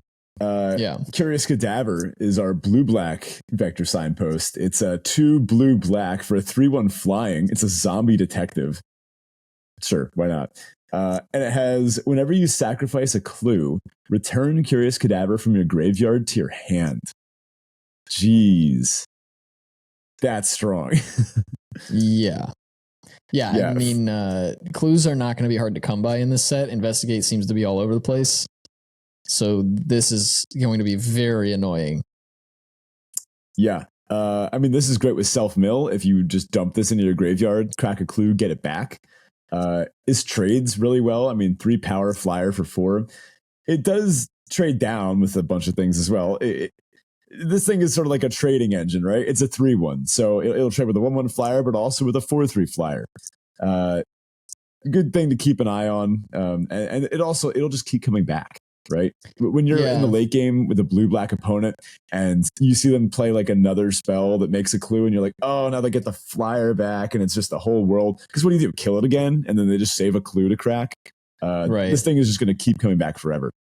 Curious Cadaver is our blue-black vector signpost. It's a 2 blue-black for a 3/1 flying. It's a zombie detective. Sure, why not? And it has, whenever you sacrifice a clue, return Curious Cadaver from your graveyard to your hand. Jeez. That's strong. Yeah. I mean, clues are not going to be hard to come by in this set. Investigate seems to be all over the place. So this is going to be very annoying. Yeah. I mean, this is great with self-mill. If you just dump this into your graveyard, crack a clue, get it back. This trades really well. I mean, 3 power flyer for 4. It does trade down with a bunch of things as well. This thing is sort of like a trading engine, right? It's a 3/1. So it'll trade with a 1/1 flyer, but also with a 4/3 flyer. Good thing to keep an eye on. And it'll just keep coming back. Right? When you're in the late game with a blue-black opponent and you see them play like another spell that makes a clue and you're like, oh, now they get the flyer back and it's just the whole world. Because what do? Kill it again? And then they just save a clue to crack? This thing is just going to keep coming back forever.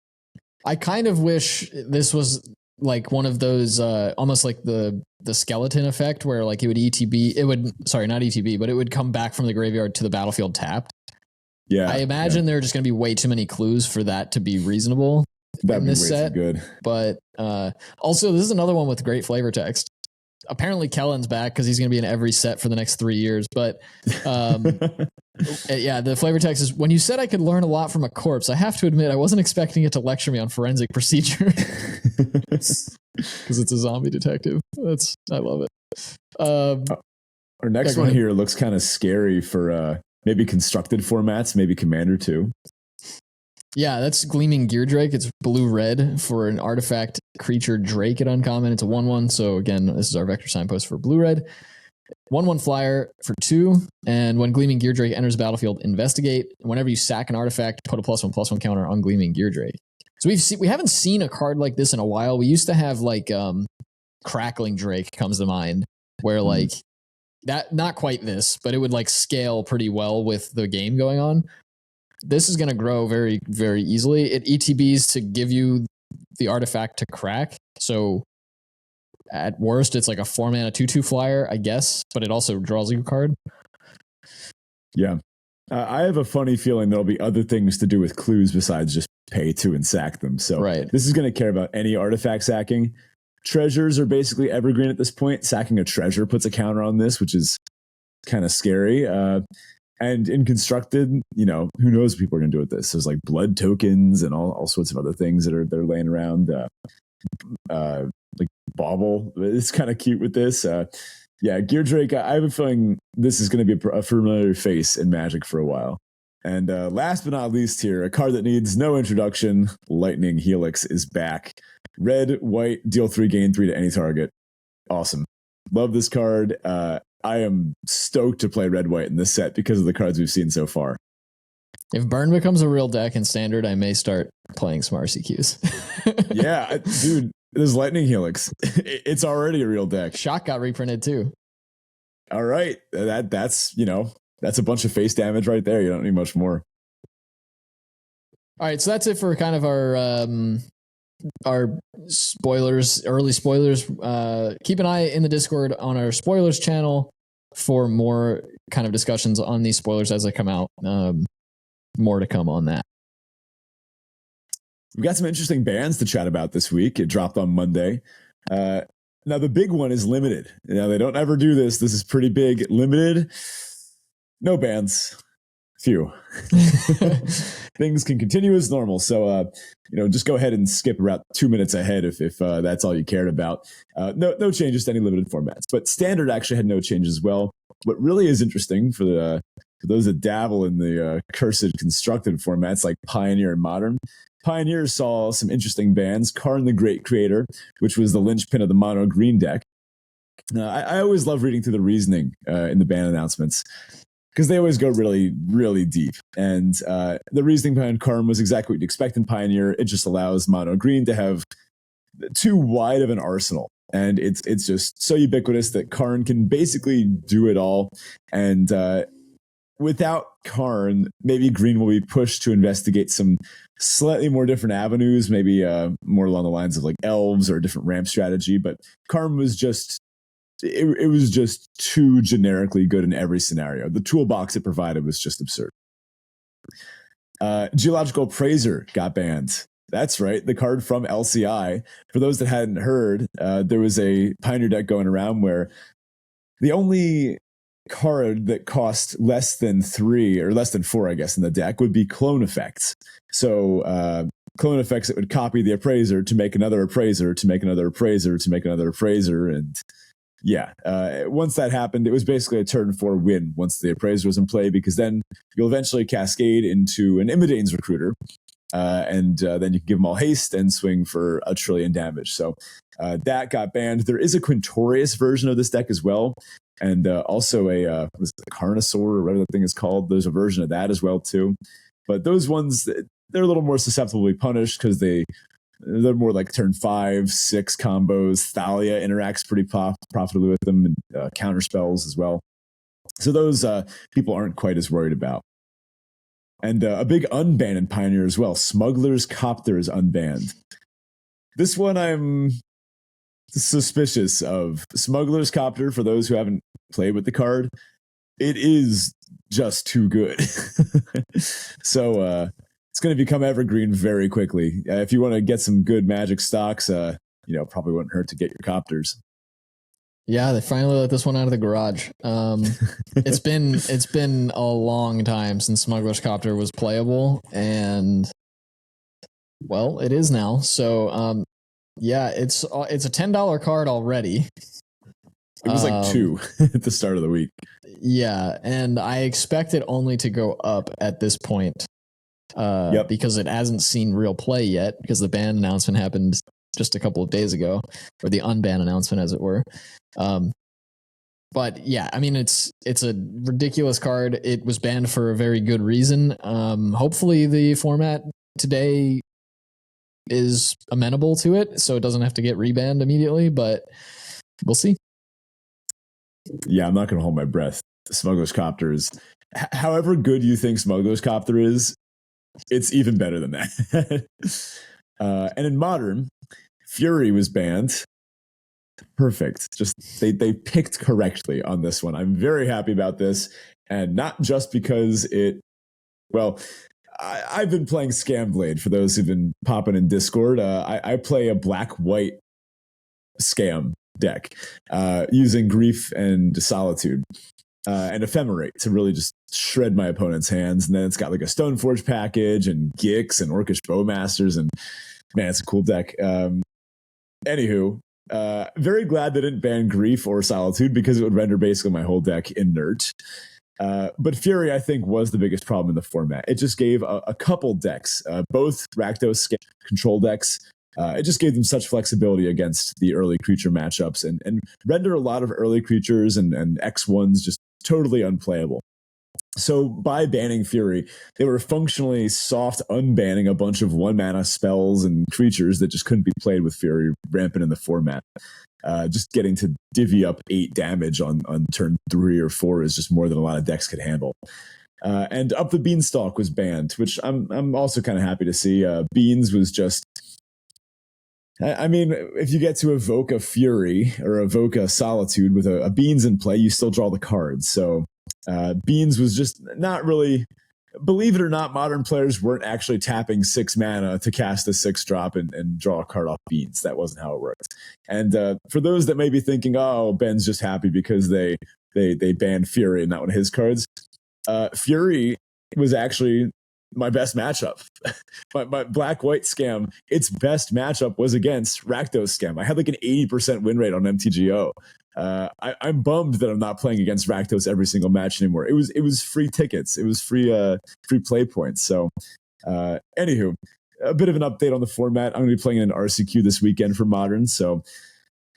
I kind of wish this was like one of those almost like the skeleton effect where like it would not ETB, but it would come back from the graveyard to the battlefield tapped. Yeah. I imagine there are just going to be way too many clues for that to be reasonable. That'd in be this way set. too good. But also, this is another one with great flavor text. Apparently, Kellen's back because he's going to be in every set for the next 3 years. But yeah, the flavor text is, when you said I could learn a lot from a corpse, I have to admit I wasn't expecting it to lecture me on forensic procedure. Because it's a zombie detective. I love it. Our next one here looks kind of scary for maybe constructed formats, maybe Commander too. Yeah, that's Gleaming Gear Drake. It's blue-red for an artifact creature Drake at uncommon. It's a 1/1. So again, this is our vector signpost for blue-red. 1/1 flyer for 2. And when Gleaming Gear Drake enters the battlefield, investigate. Whenever you sack an artifact, put a +1/+1 counter on Gleaming Gear Drake. So we haven't seen a card like this in a while. We used to have like Crackling Drake comes to mind, where like that, not quite this, but it would like scale pretty well with the game going on. This is going to grow very, very easily. It ETBs to give you the artifact to crack. So at worst, it's like a 4-mana 2/2 flyer, I guess, but it also draws you a card. Yeah. I have a funny feeling there'll be other things to do with clues besides just pay to and sack them. So This is going to care about any artifact sacking. Treasures are basically evergreen at this point. Sacking a treasure puts a counter on this, which is kind of scary. And in constructed, who knows what people are going to do with this? There's like blood tokens and all sorts of other things that are laying around. Like Bauble, it's kind of cute with this. Gear Drake, I have a feeling this is going to be a familiar face in Magic for a while. And last but not least here, a card that needs no introduction, Lightning Helix is back. Red, white, deal 3, gain 3 to any target. Awesome. Love this card. I am stoked to play red white in this set because of the cards we've seen so far. If Burn becomes a real deck in Standard, I may start playing some RCQs. Yeah, dude, there's Lightning Helix. It's already a real deck. Shock got reprinted too. All right, that's a bunch of face damage right there. You don't need much more. All right, so that's it for kind of our spoilers, early spoilers. Keep an eye in the Discord on our spoilers channel for more kind of discussions on these spoilers as they come out. More to come on that. We've got some interesting bans to chat about this week. It dropped on Monday. Now, the big one is limited. They don't ever do this. This is pretty big. Limited, no bans. Few. Things can continue as normal. So, just go ahead and skip about 2 minutes ahead if that's all you cared about. No changes to any limited formats. But Standard actually had no changes as well. What really is interesting for those that dabble in the cursed constructed formats like Pioneer and Modern, Pioneer saw some interesting bans. Karn the Great Creator, which was the linchpin of the mono green deck. I always love reading through the reasoning in the ban announcements, because they always go really, really deep. And the reasoning behind Karn was exactly what you'd expect in Pioneer. It just allows mono green to have too wide of an arsenal. And it's just so ubiquitous that Karn can basically do it all. And without Karn, maybe green will be pushed to investigate some slightly more different avenues, maybe more along the lines of like elves or a different ramp strategy. But Karn was just... It was just too generically good in every scenario. The toolbox it provided was just absurd. Geological Appraiser got banned. That's right, the card from LCI. For those that hadn't heard, there was a Pioneer deck going around where the only card that cost less than 3 or less than 4, I guess, in the deck would be clone effects. So clone effects that would copy the Appraiser to make another Appraiser to make another Appraiser to make another Appraiser, and once that happened, it was basically a turn 4 win once the Appraiser was in play, because then you'll eventually cascade into an Imidane's Recruiter, and then you can give them all haste and swing for 1 trillion damage. So that got banned. There is a Quintorius version of this deck as well, and also a Carnosaur or whatever that thing is called. There's a version of that as well too. But those ones, they're a little more susceptible to be punished because they're more like turn 5, 6 combos. Thalia interacts pretty profitably with them, and counter spells as well. So those people aren't quite as worried about. And a big unban in Pioneer as well. Smuggler's Copter is unbanned. This one I'm suspicious of. Smuggler's Copter, for those who haven't played with the card, it is just too good. So it's going to become evergreen very quickly. If you want to get some good Magic stocks, probably wouldn't hurt to get your Copters. Yeah, they finally let this one out of the garage. It's been a long time since Smuggler's Copter was playable, and well, it is now. So yeah, it's a $10 card already. It was like 2 at the start of the week. Yeah, and I expect it only to go up at this point because it hasn't seen real play yet, because the ban announcement happened just a couple of days ago, or the unban announcement, as it were. But yeah, I mean, it's a ridiculous card. It was banned for a very good reason. Hopefully the format today is amenable to it, so it doesn't have to get rebanned immediately, but we'll see. Yeah, I'm not going to hold my breath. Smuggler's Copter is, however good you think Smuggler's Copter is, it's even better than that. And in Modern, Fury was banned. Perfect. Just they picked correctly on this one. I'm very happy about this, and not just because I've been playing Scamblade. For those who've been popping in Discord, I play a black-white scam deck using Grief and Solitude and Ephemerate to really just shred my opponent's hands. And then it's got like a Stoneforge package and Gix and Orcish Bowmasters, and man, it's a cool deck. Anywho, very glad they didn't ban Grief or Solitude, because it would render basically my whole deck inert. But Fury, I think, was the biggest problem in the format. It just gave a couple decks, both Rakdos control decks. It just gave them such flexibility against the early creature matchups, and render a lot of early creatures and X1s just totally unplayable. So by banning Fury, they were functionally soft unbanning a bunch of 1-mana spells and creatures that just couldn't be played with Fury rampant in the format. Just getting to divvy up 8 damage on turn 3 or 4 is just more than a lot of decks could handle. And Up the Beanstalk was banned, which I'm also kind of happy to see. Beans was just, I mean, if you get to evoke a Fury or evoke a Solitude with a Beans in play, you still draw the cards. So Beans was just not really, believe it or not, Modern players weren't actually tapping 6 mana to cast a 6-drop and draw a card off Beans. That wasn't how it worked. And for those that may be thinking, oh, Ben's just happy because they banned Fury and not one of his cards, Fury was actually my best matchup. my black-white scam, its best matchup was against Rakdos scam. I had like an 80% win rate on MTGO. I'm bummed that I'm not playing against Rakdos every single match anymore. It was free tickets. It was free play points. So anywho, a bit of an update on the format. I'm going to be playing in an RCQ this weekend for Modern, so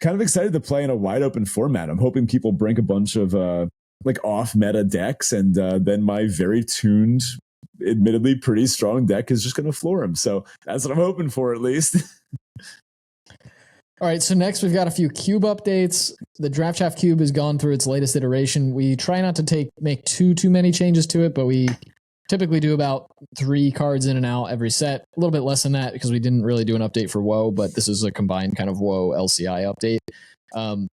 kind of excited to play in a wide open format. I'm hoping people bring a bunch of like off meta decks, and then my very tuned, admittedly pretty strong deck is just going to floor him. So that's what I'm hoping for, at least. All right, so next we've got a few cube updates. The Draft Chaff cube has gone through its latest iteration. We try not to make too many changes to it, but we typically do about 3 cards in and out every set. A little bit less than that because we didn't really do an update for WoW, but this is a combined kind of WoW LCI update.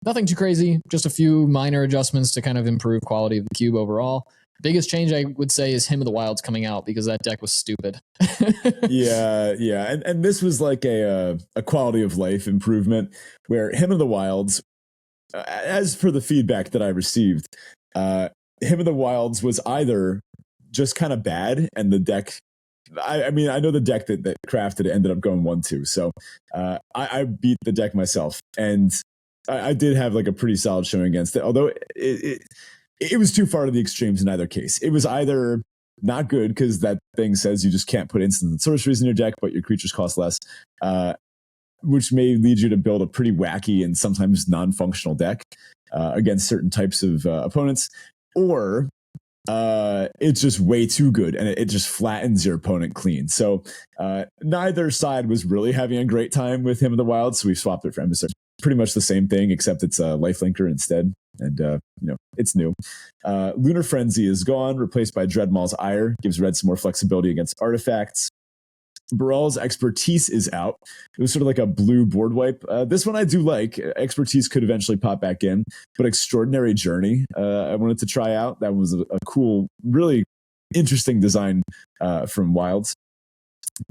Nothing too crazy, just a few minor adjustments to kind of improve quality of the cube overall. Biggest change I would say is Hymn of the Wilds coming out, because that deck was stupid. yeah. And this was like a quality of life improvement, where Hymn of the Wilds, as per the feedback that I received, Hymn of the Wilds was either just kind of bad, and the deck, I mean, I know the deck that crafted it ended up going 1-2. So I beat the deck myself, and I did have like a pretty solid showing against it, although it was too far to the extremes in either case. It was either not good because that thing says you just can't put instants and sorceries in your deck, but your creatures cost less, which may lead you to build a pretty wacky and sometimes non-functional deck against certain types of opponents, or it's just way too good and it just flattens your opponent clean. So neither side was really having a great time with Hymn of the Wild, so we swapped it for Emissary. Pretty much the same thing, except it's a lifelinker instead. and it's new. Lunar Frenzy is gone, replaced by Dreadmaul's Ire. Gives red some more flexibility against artifacts. Baral's Expertise is out. It was sort of like a blue board wipe. This one I do like. Expertise could eventually pop back in, but Extraordinary Journey, I wanted to try out. That was a cool, really interesting design from Wilds.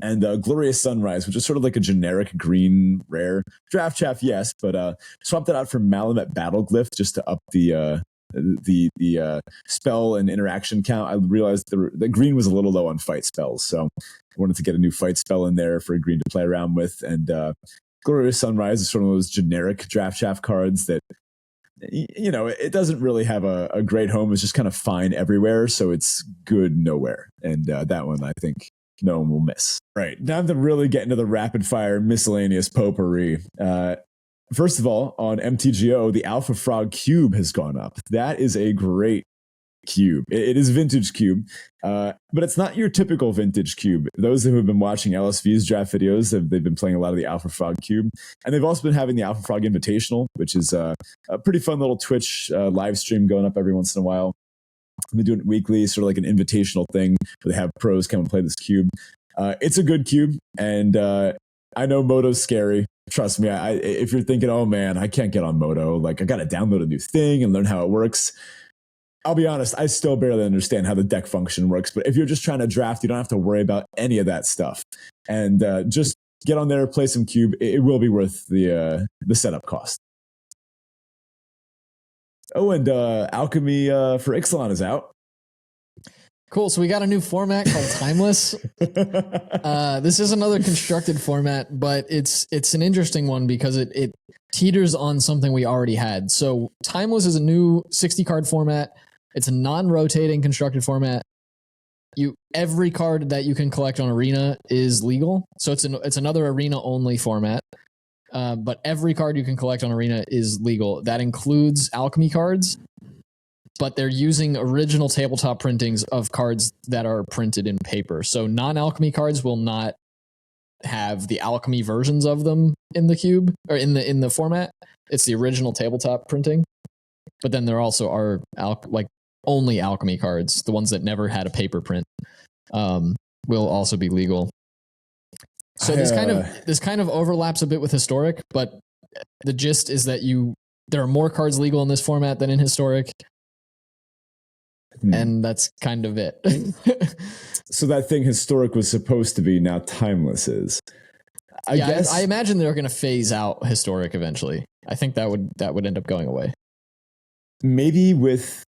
And Glorious Sunrise, which is sort of like a generic green rare. Draft Chaff, yes, but swapped that out for Malamet Battleglyph just to up the spell and interaction count. I realized the green was a little low on fight spells, so I wanted to get a new fight spell in there for green to play around with. And Glorious Sunrise is sort of those generic Draft Chaff cards that, it doesn't really have a great home. It's just kind of fine everywhere, so it's good nowhere. And that one, I think, no one will miss. Right, now to really get into the rapid fire miscellaneous potpourri. First of all, on MTGO, the Alpha Frog Cube has gone up. That is a great cube. It is vintage cube, but it's not your typical vintage cube. Those who have been watching LSV's draft videos, they've been playing a lot of the Alpha Frog Cube, and they've also been having the Alpha Frog Invitational, which is a pretty fun little Twitch live stream going up every once in a while. I've been doing it weekly, sort of like an invitational thing where they have pros come and play this cube. It's a good cube, and I know Moto's scary. Trust me, if you're thinking, oh man, I can't get on Moto, like I got to download a new thing and learn how it works. I'll be honest, I still barely understand how the deck function works. But if you're just trying to draft, you don't have to worry about any of that stuff. And just get on there, play some cube. It will be worth the setup cost. Oh, and Alchemy for Ixalan is out. Cool. So we got a new format called Timeless. This is another constructed format, but it's an interesting one because it teeters on something we already had. So Timeless is a new 60 card format. It's a non-rotating constructed format. Every card that you can collect on Arena is legal. So it's another Arena only format. But every card you can collect on Arena is legal. That includes alchemy cards, but they're using original tabletop printings of cards that are printed in paper. So non-alchemy cards will not have the alchemy versions of them in the cube or in the format. It's the original tabletop printing. But then there also are only alchemy cards, the ones that never had a paper print, will also be legal. So this kind of overlaps a bit with Historic, but the gist is that there are more cards legal in this format than in Historic. And that's kind of it. So that thing Historic was supposed to be, now Timeless is. I guess I imagine they're going to phase out Historic eventually. I think that would end up going away. Maybe with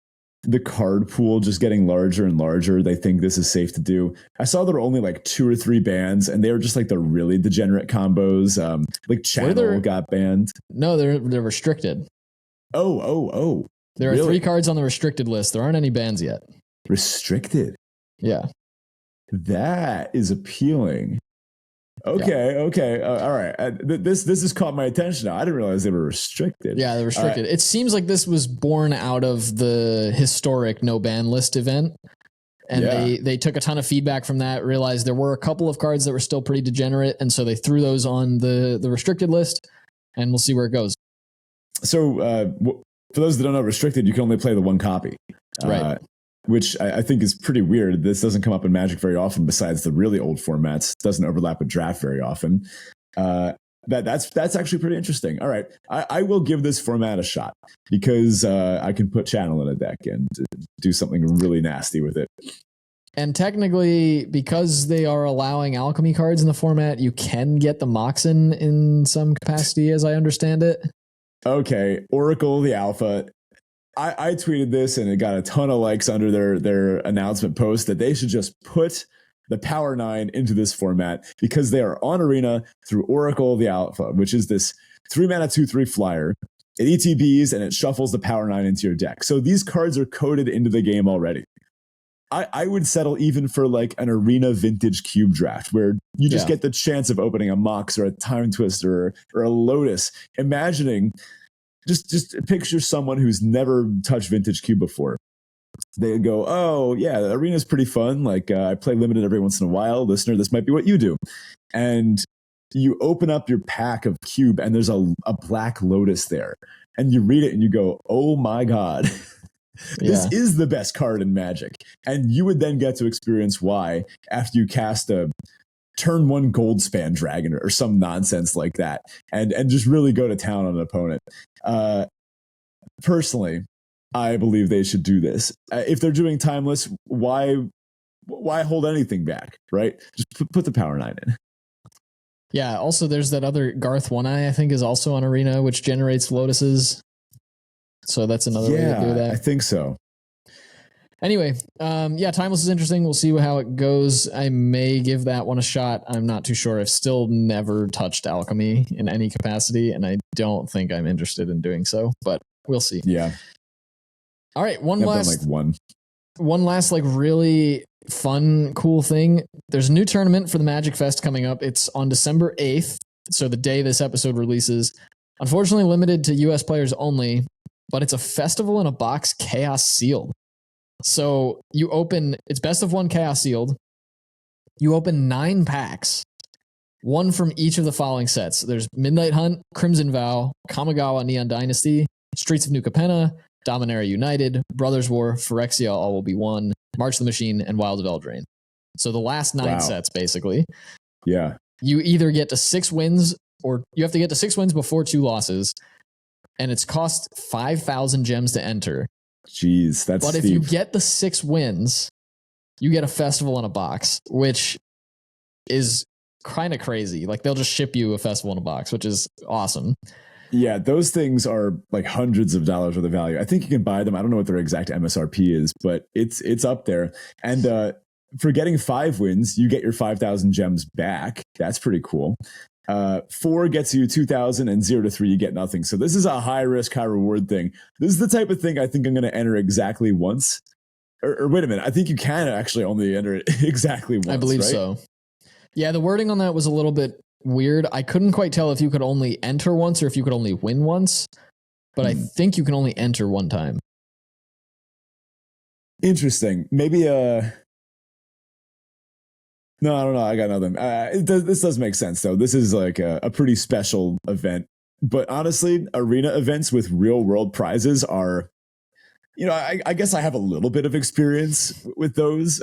the card pool just getting larger and larger, they think this is safe to do. I saw there were only like 2 or 3 bans, and they were just like the really degenerate combos. Like Channel got banned. No, they're restricted. Oh. There are 3 cards on the restricted list. There aren't any bans yet. Restricted? Yeah. That is appealing. Okay. All right. This has caught my attention now. I didn't realize they were restricted. Yeah, they're restricted. It seems like this was born out of the Historic no ban list event. And they took a ton of feedback from that, realized there were a couple of cards that were still pretty degenerate, and so they threw those on the restricted list, and we'll see where it goes. So for those that don't know, restricted, you can only play the 1 copy. Right. Which I think is pretty weird. This doesn't come up in Magic very often, besides the really old formats. It doesn't overlap with Draft very often. That's actually pretty interesting. All right. I will give this format a shot because I can put Channel in a deck and do something really nasty with it. And technically, because they are allowing alchemy cards in the format, you can get the Moxen in some capacity, as I understand it. Okay. Oracle, the Alpha. I tweeted this and it got a ton of likes under their announcement post that they should just put the Power 9 into this format because they are on Arena through Oracle the Alpha, which is this 3-mana 2/3 flyer. It ETBs and it shuffles the Power 9 into your deck. So these cards are coded into the game already. I would settle even for like an Arena vintage cube draft where you just get the chance of opening a Mox or a Time Twister or a Lotus. Imagining, just picture someone who's never touched vintage cube before. They go, oh yeah, the Arena's pretty fun. Like I play limited every once in a while. Listener, this might be what you do. And you open up your pack of cube and there's a Black Lotus there. and you read it and you go, oh my God, this Yeah. is the best card in Magic. And you would then get to experience why after you cast a turn 1 Goldspan Dragon or some nonsense like that, and just really go to town on an opponent. Personally, I believe they should do this. If they're doing Timeless, why hold anything back, right? Just put the Power 9 in. Yeah, also there's that other Garth One Eye, I think, is also on Arena, which generates Lotuses. So that's another way to do that. I think so. Anyway, Timeless is interesting. We'll see how it goes. I may give that one a shot. I'm not too sure. I've still never touched Alchemy in any capacity, and I don't think I'm interested in doing so, but we'll see. Yeah. All right, one last like really fun, cool thing. There's a new tournament for the Magic Fest coming up. It's on December 8th, so the day this episode releases. Unfortunately, limited to US players only, but it's a festival in a box Chaos Sealed. So it's best of 1 Chaos Sealed. You open 9 packs, one from each of the following sets. There's Midnight Hunt, Crimson Vow, Kamigawa Neon Dynasty, Streets of New Capenna, Dominaria United, Brothers War, Phyrexia All Will Be One, March the Machine, and Wild of Eldraine. So the last 9 sets, basically. Yeah. You either get to 6 wins, or you have to get to 6 wins before 2 losses, and it's cost 5,000 gems to enter. Jeez, that's But steep. if you get the 6 wins, you get a festival in a box, which is kind of crazy. Like, they'll just ship you a festival in a box, which is awesome. Yeah, those things are like hundreds of dollars worth of value. I think you can buy them. I don't know what their exact MSRP is, but it's up there. And for getting 5 wins, you get your 5,000 gems back. That's pretty cool. 4 gets you 2,000, and 0 to 3 you get nothing. So this is a high risk, high reward thing. This is the type of thing I think I'm going to enter exactly once. Or wait a minute, I think you can actually only enter it exactly once. I believe right? so. Yeah, the wording on that was a little bit weird. I couldn't quite tell if you could only enter once or if you could only win once, but I think you can only enter 1 time. Interesting. Maybe no, I don't know. I got nothing. This does make sense though. This is like a pretty special event. But honestly, arena events with real world prizes are, I guess I have a little bit of experience with those.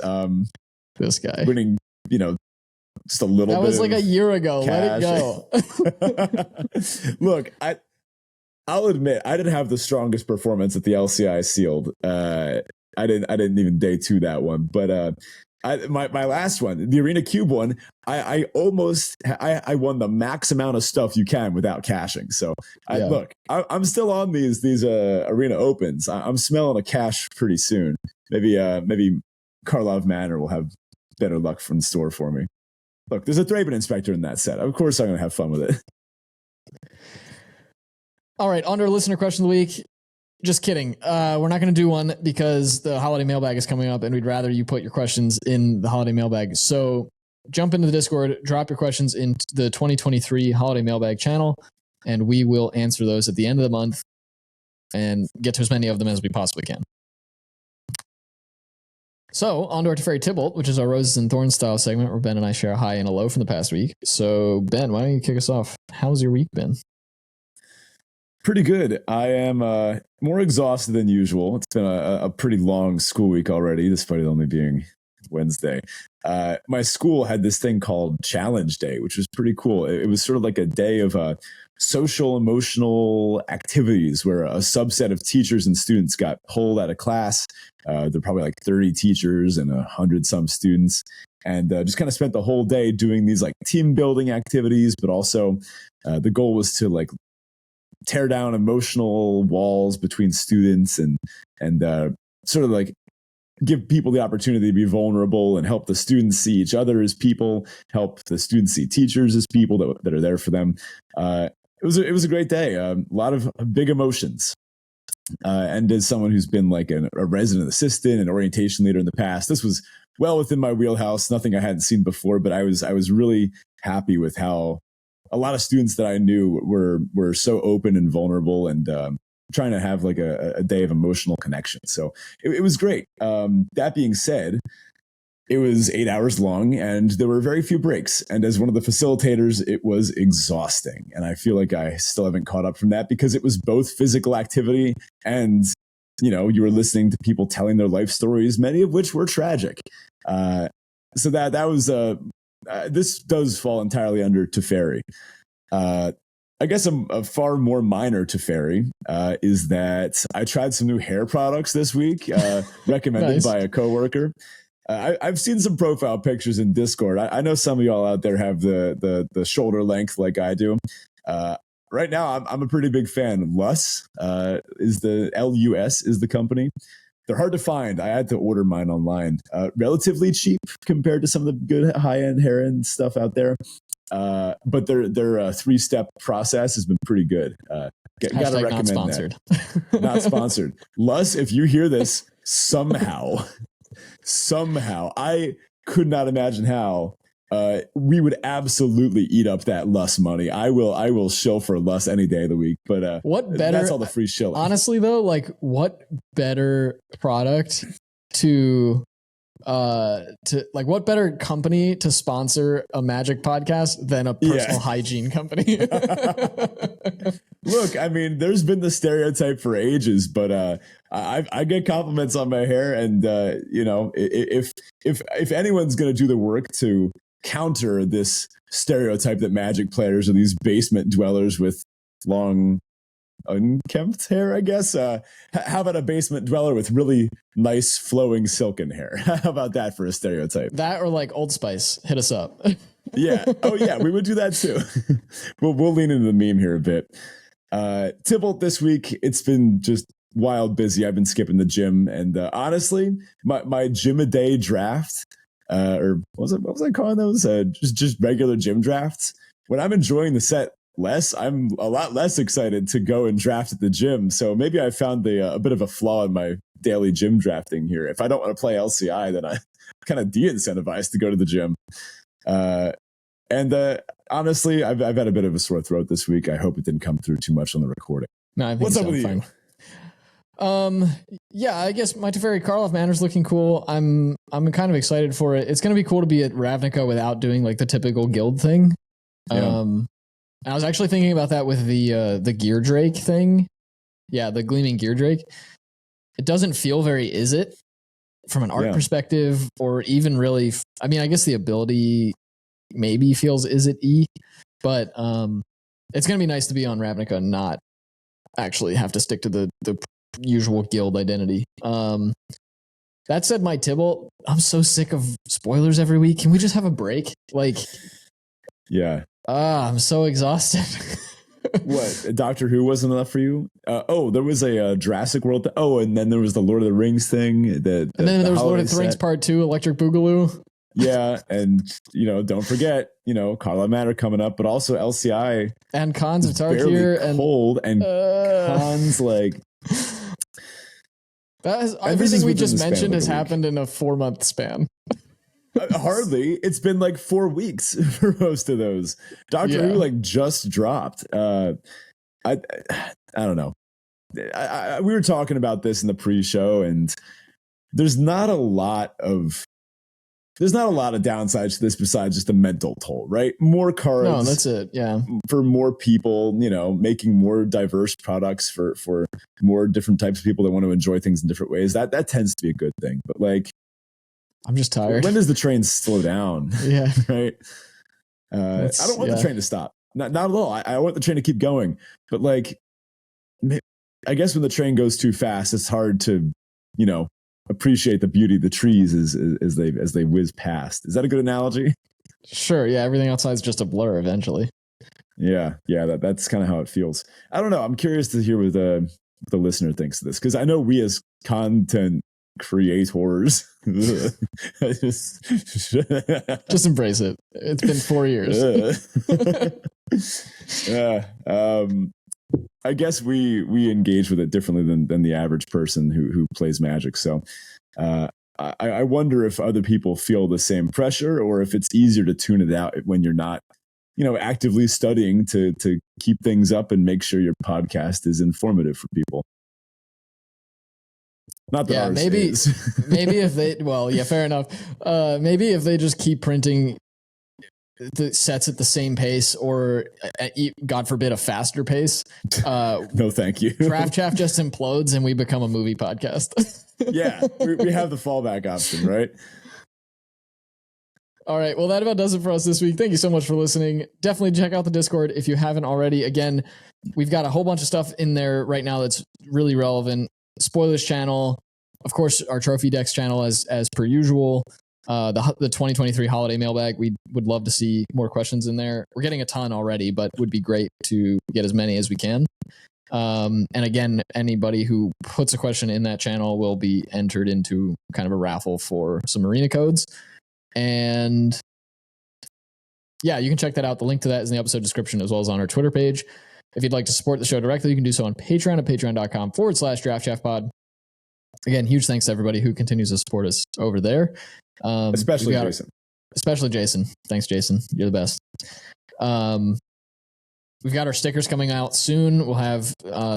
This guy winning, just a little bit. That was like a year ago. Cash. Let it go. Look, I'll admit I didn't have the strongest performance at the LCI Sealed. I didn't even day 2 that one, but my last one, the Arena Cube one, I almost won the max amount of stuff you can without cashing. So I'm still on these Arena Opens. I'm smelling a cash pretty soon. Maybe Karlov Manor will have better luck in store for me. Look, there's a Thraben Inspector in that set. Of course I'm going to have fun with it. All right, on to our listener question of the week. Just kidding. We're not going to do one because the holiday mailbag is coming up and we'd rather you put your questions in the holiday mailbag. So jump into the Discord, drop your questions into the 2023 holiday mailbag channel, and we will answer those at the end of the month and get to as many of them as we possibly can. So, on to our Teferi Tybalt, which is our Roses and Thorns style segment where Ben and I share a high and a low from the past week. So, Ben, why don't you kick us off? How's your week been? Pretty good. I am more exhausted than usual. It's been a pretty long school week already, despite it only being Wednesday. My school had this thing called Challenge Day, which was pretty cool. It was sort of like a day of social, emotional activities where a subset of teachers and students got pulled out of class. There are probably like 30 teachers and 100 some students, and just kind of spent the whole day doing these like team building activities, but also the goal was to like tear down emotional walls between students and sort of like give people the opportunity to be vulnerable and help the students see each other as people, help the students see teachers as people that are there for them. It was a great day. A lot of big emotions. And as someone who's been like a resident assistant and orientation leader in the past, this was well within my wheelhouse. Nothing I hadn't seen before, but I was really happy with how a lot of students that I knew were so open and vulnerable and trying to have like a day of emotional connection. So it was great. That being said, It was 8 hours long and there were very few breaks. And as one of the facilitators, it was exhausting. And I feel like I still haven't caught up from that because it was both physical activity and, you were listening to people telling their life stories, many of which were tragic. So that was, this does fall entirely under Teferi. I guess a far more minor Teferi is that I tried some new hair products this week, recommended Nice. by a coworker. I've seen some profile pictures in Discord. I know some of y'all out there have the shoulder length like I do. Right now, I'm a pretty big fan. LUS is the LUS is the company. They're hard to find. I had to order mine online. Relatively cheap compared to some of the good high-end hair and stuff out there. But their 3-step process has been pretty good. Gotta recommend not sponsored. that. Not sponsored. LUS, if you hear this, somehow, I could not imagine how we would absolutely eat up that LUS money. I will shill for LUS any day of the week. But what better? That's all the free shilling. Honestly, though, like what better product to what better company to sponsor a Magic podcast than a personal hygiene company? Look, I mean, there's been the stereotype for ages, but I get compliments on my hair, and if anyone's going to do the work to counter this stereotype that Magic players are these basement dwellers with long unkempt hair, I guess. How about a basement dweller with really nice flowing silken hair? How about that for a stereotype? That or like Old Spice, hit us up. Yeah. Oh yeah, we would do that too. We'll lean into the meme here a bit. Tybalt this week, it's been just wild busy. I've been skipping the gym, and honestly, my gym a day draft, or what was I calling those? Just regular gym drafts. When I'm enjoying the set less, I'm a lot less excited to go and draft at the gym. So maybe I found a bit of a flaw in my daily gym drafting here. If I don't want to play LCI, then I'm kind of de-incentivized to go to the gym. And honestly, I've had a bit of a sore throat this week. I hope it didn't come through too much on the recording. No, I think What's so, up with fine. you? Yeah, I guess my Teferi Karlov Manor's looking cool. I'm kind of excited for it. It's going to be cool to be at Ravnica without doing like the typical guild thing. Yeah. I was actually thinking about that with the Gear Drake thing. Yeah, the Gleaming Gear Drake. It doesn't feel very is it from an art perspective, or even really. I mean, I guess the ability maybe feels is it e, but it's gonna be nice to be on Ravnica and not actually have to stick to the usual guild identity. That said, my Tybalt, I'm so sick of spoilers every week. Can we just have a break? Like, yeah. I'm so exhausted. What, Doctor Who wasn't enough for you? There was a Jurassic World. And then there was the Lord of the Rings thing. And then there was Lord of the Rings Part 2, Electric Boogaloo. Yeah, and don't forget, Karlov Manor coming up, but also LCI and Cons of Tarkir and cold and Cons like. Everything we just mentioned has happened in a 4-month span. Hardly. It's been like 4 weeks for most of those. Doctor Who just dropped. I don't know. We were talking about this in the pre-show, and there's not a lot of downsides to this besides just the mental toll, right? More cards. No, that's it. Yeah. For more people, making more diverse products for more different types of people that want to enjoy things in different ways. That tends to be a good thing. But like, I'm just tired. When does the train slow down? Yeah. Right. I don't want the train to stop. Not at all. I want the train to keep going. But like, I guess when the train goes too fast, it's hard to, appreciate the beauty of the trees as they whiz past. Is that a good analogy? Sure. Yeah. Everything outside is just a blur eventually. Yeah. That's kind of how it feels. I don't know. I'm curious to hear what the listener thinks of this, because I know we as content creators just embrace it. It's been 4 years. I guess we engage with it differently than the average person who plays Magic. So I wonder if other people feel the same pressure, or if it's easier to tune it out when you're not, actively studying to keep things up and make sure your podcast is informative for people. Not that ours maybe is. maybe if they fair enough. Maybe if they just keep printing the sets at the same pace, or God forbid a faster pace. No, thank you. Draft Chaff just implodes and we become a movie podcast. Yeah, we have the fallback option, right? All right. Well, that about does it for us this week. Thank you so much for listening. Definitely check out the Discord if you haven't already. Again, we've got a whole bunch of stuff in there right now that's really relevant. Spoilers channel, of course, our trophy decks channel as per usual. The 2023 holiday mailbag. We would love to see more questions in there. We're getting a ton already, but would be great to get as many as we can. And again, anybody who puts a question in that channel will be entered into kind of a raffle for some arena codes. And yeah, you can check that out. The link to that is in the episode description as well as on our Twitter page. If you'd like to support the show directly, you can do so on Patreon at patreon.com/draftchaffpod. Again, huge thanks to everybody who continues to support us over there. Especially Jason. Especially Jason. Thanks, Jason. You're the best. We've got our stickers coming out soon. We'll have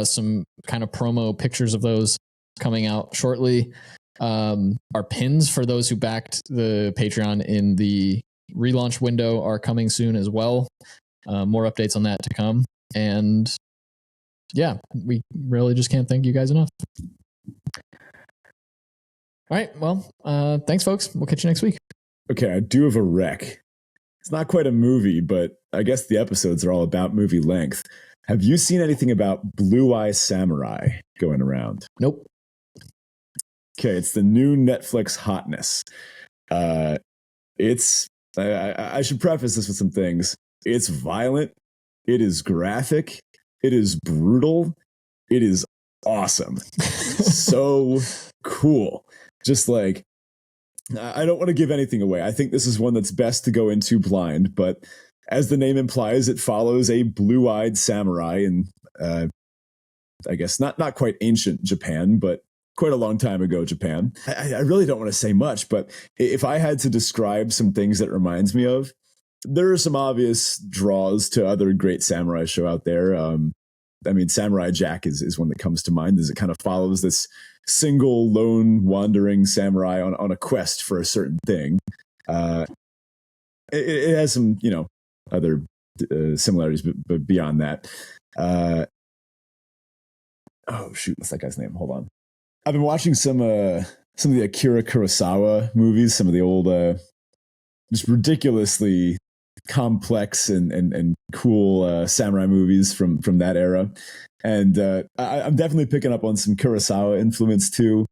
some kind of promo pictures of those coming out shortly. Our pins for those who backed the Patreon in the relaunch window are coming soon as well. More updates on that to come. And yeah, we really just can't thank you guys enough. All right. Well, thanks, folks. We'll catch you next week. Okay, I do have a rec. It's not quite a movie, but I guess the episodes are all about movie length. Have you seen anything about Blue Eye Samurai going around? Nope. Okay, it's the new Netflix hotness. I should preface this with some things. It's violent. It is graphic. It is brutal. It is awesome. So cool. Just like, I don't want to give anything away. I think this is one that's best to go into blind, but as the name implies, it follows a blue-eyed samurai in, I guess, not quite ancient Japan, but quite a long time ago Japan. I really don't want to say much, but if I had to describe some things that it reminds me of, there are some obvious draws to other great samurai show out there. I mean, Samurai Jack is one that comes to mind, as it kind of follows this single lone wandering samurai on a quest for a certain thing. It has some, other similarities, but beyond that. Oh shoot, what's that guy's name? Hold on. I've been watching some of the Akira Kurosawa movies, some of the old, just ridiculously complex and cool samurai movies from that era. And I'm definitely picking up on some Kurosawa influence too.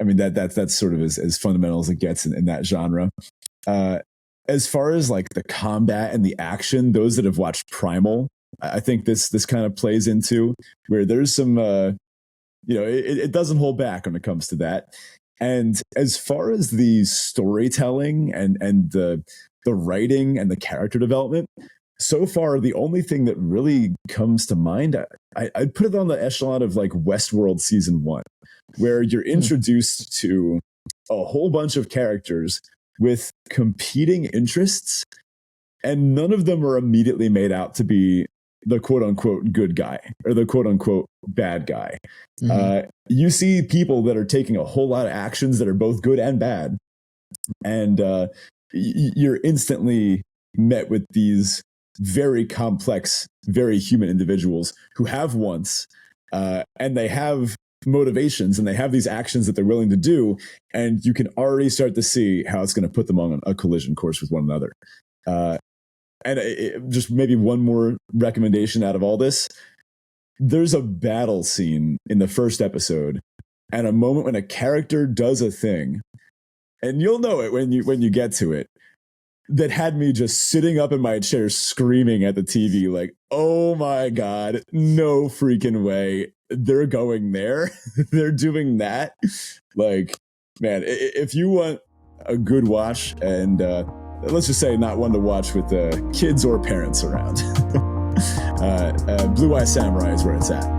I mean, that's sort of as fundamental as it gets in that genre. As far as like the combat and the action, those that have watched Primal, I think this kind of plays into where there's some, it doesn't hold back when it comes to that. And as far as the storytelling and the writing and the character development, so far, the only thing that really comes to mind, I'd put it on the echelon of like Westworld season 1, where you're introduced to a whole bunch of characters with competing interests, and none of them are immediately made out to be the quote unquote good guy or the quote unquote bad guy. Mm-hmm. You see people that are taking a whole lot of actions that are both good and bad. And you're instantly met with these very complex, very human individuals who have wants, and they have motivations, and they have these actions that they're willing to do. And you can already start to see how it's going to put them on a collision course with one another. And just maybe one more recommendation out of all this. There's a battle scene in the first episode and a moment when a character does a thing, and you'll know it when you get to it, that had me just sitting up in my chair screaming at the TV like, oh my God, no freaking way. They're going there. They're doing that. Like, man, if you want a good watch, and let's just say not one to watch with kids or parents around, Blue Eye Samurai is where it's at.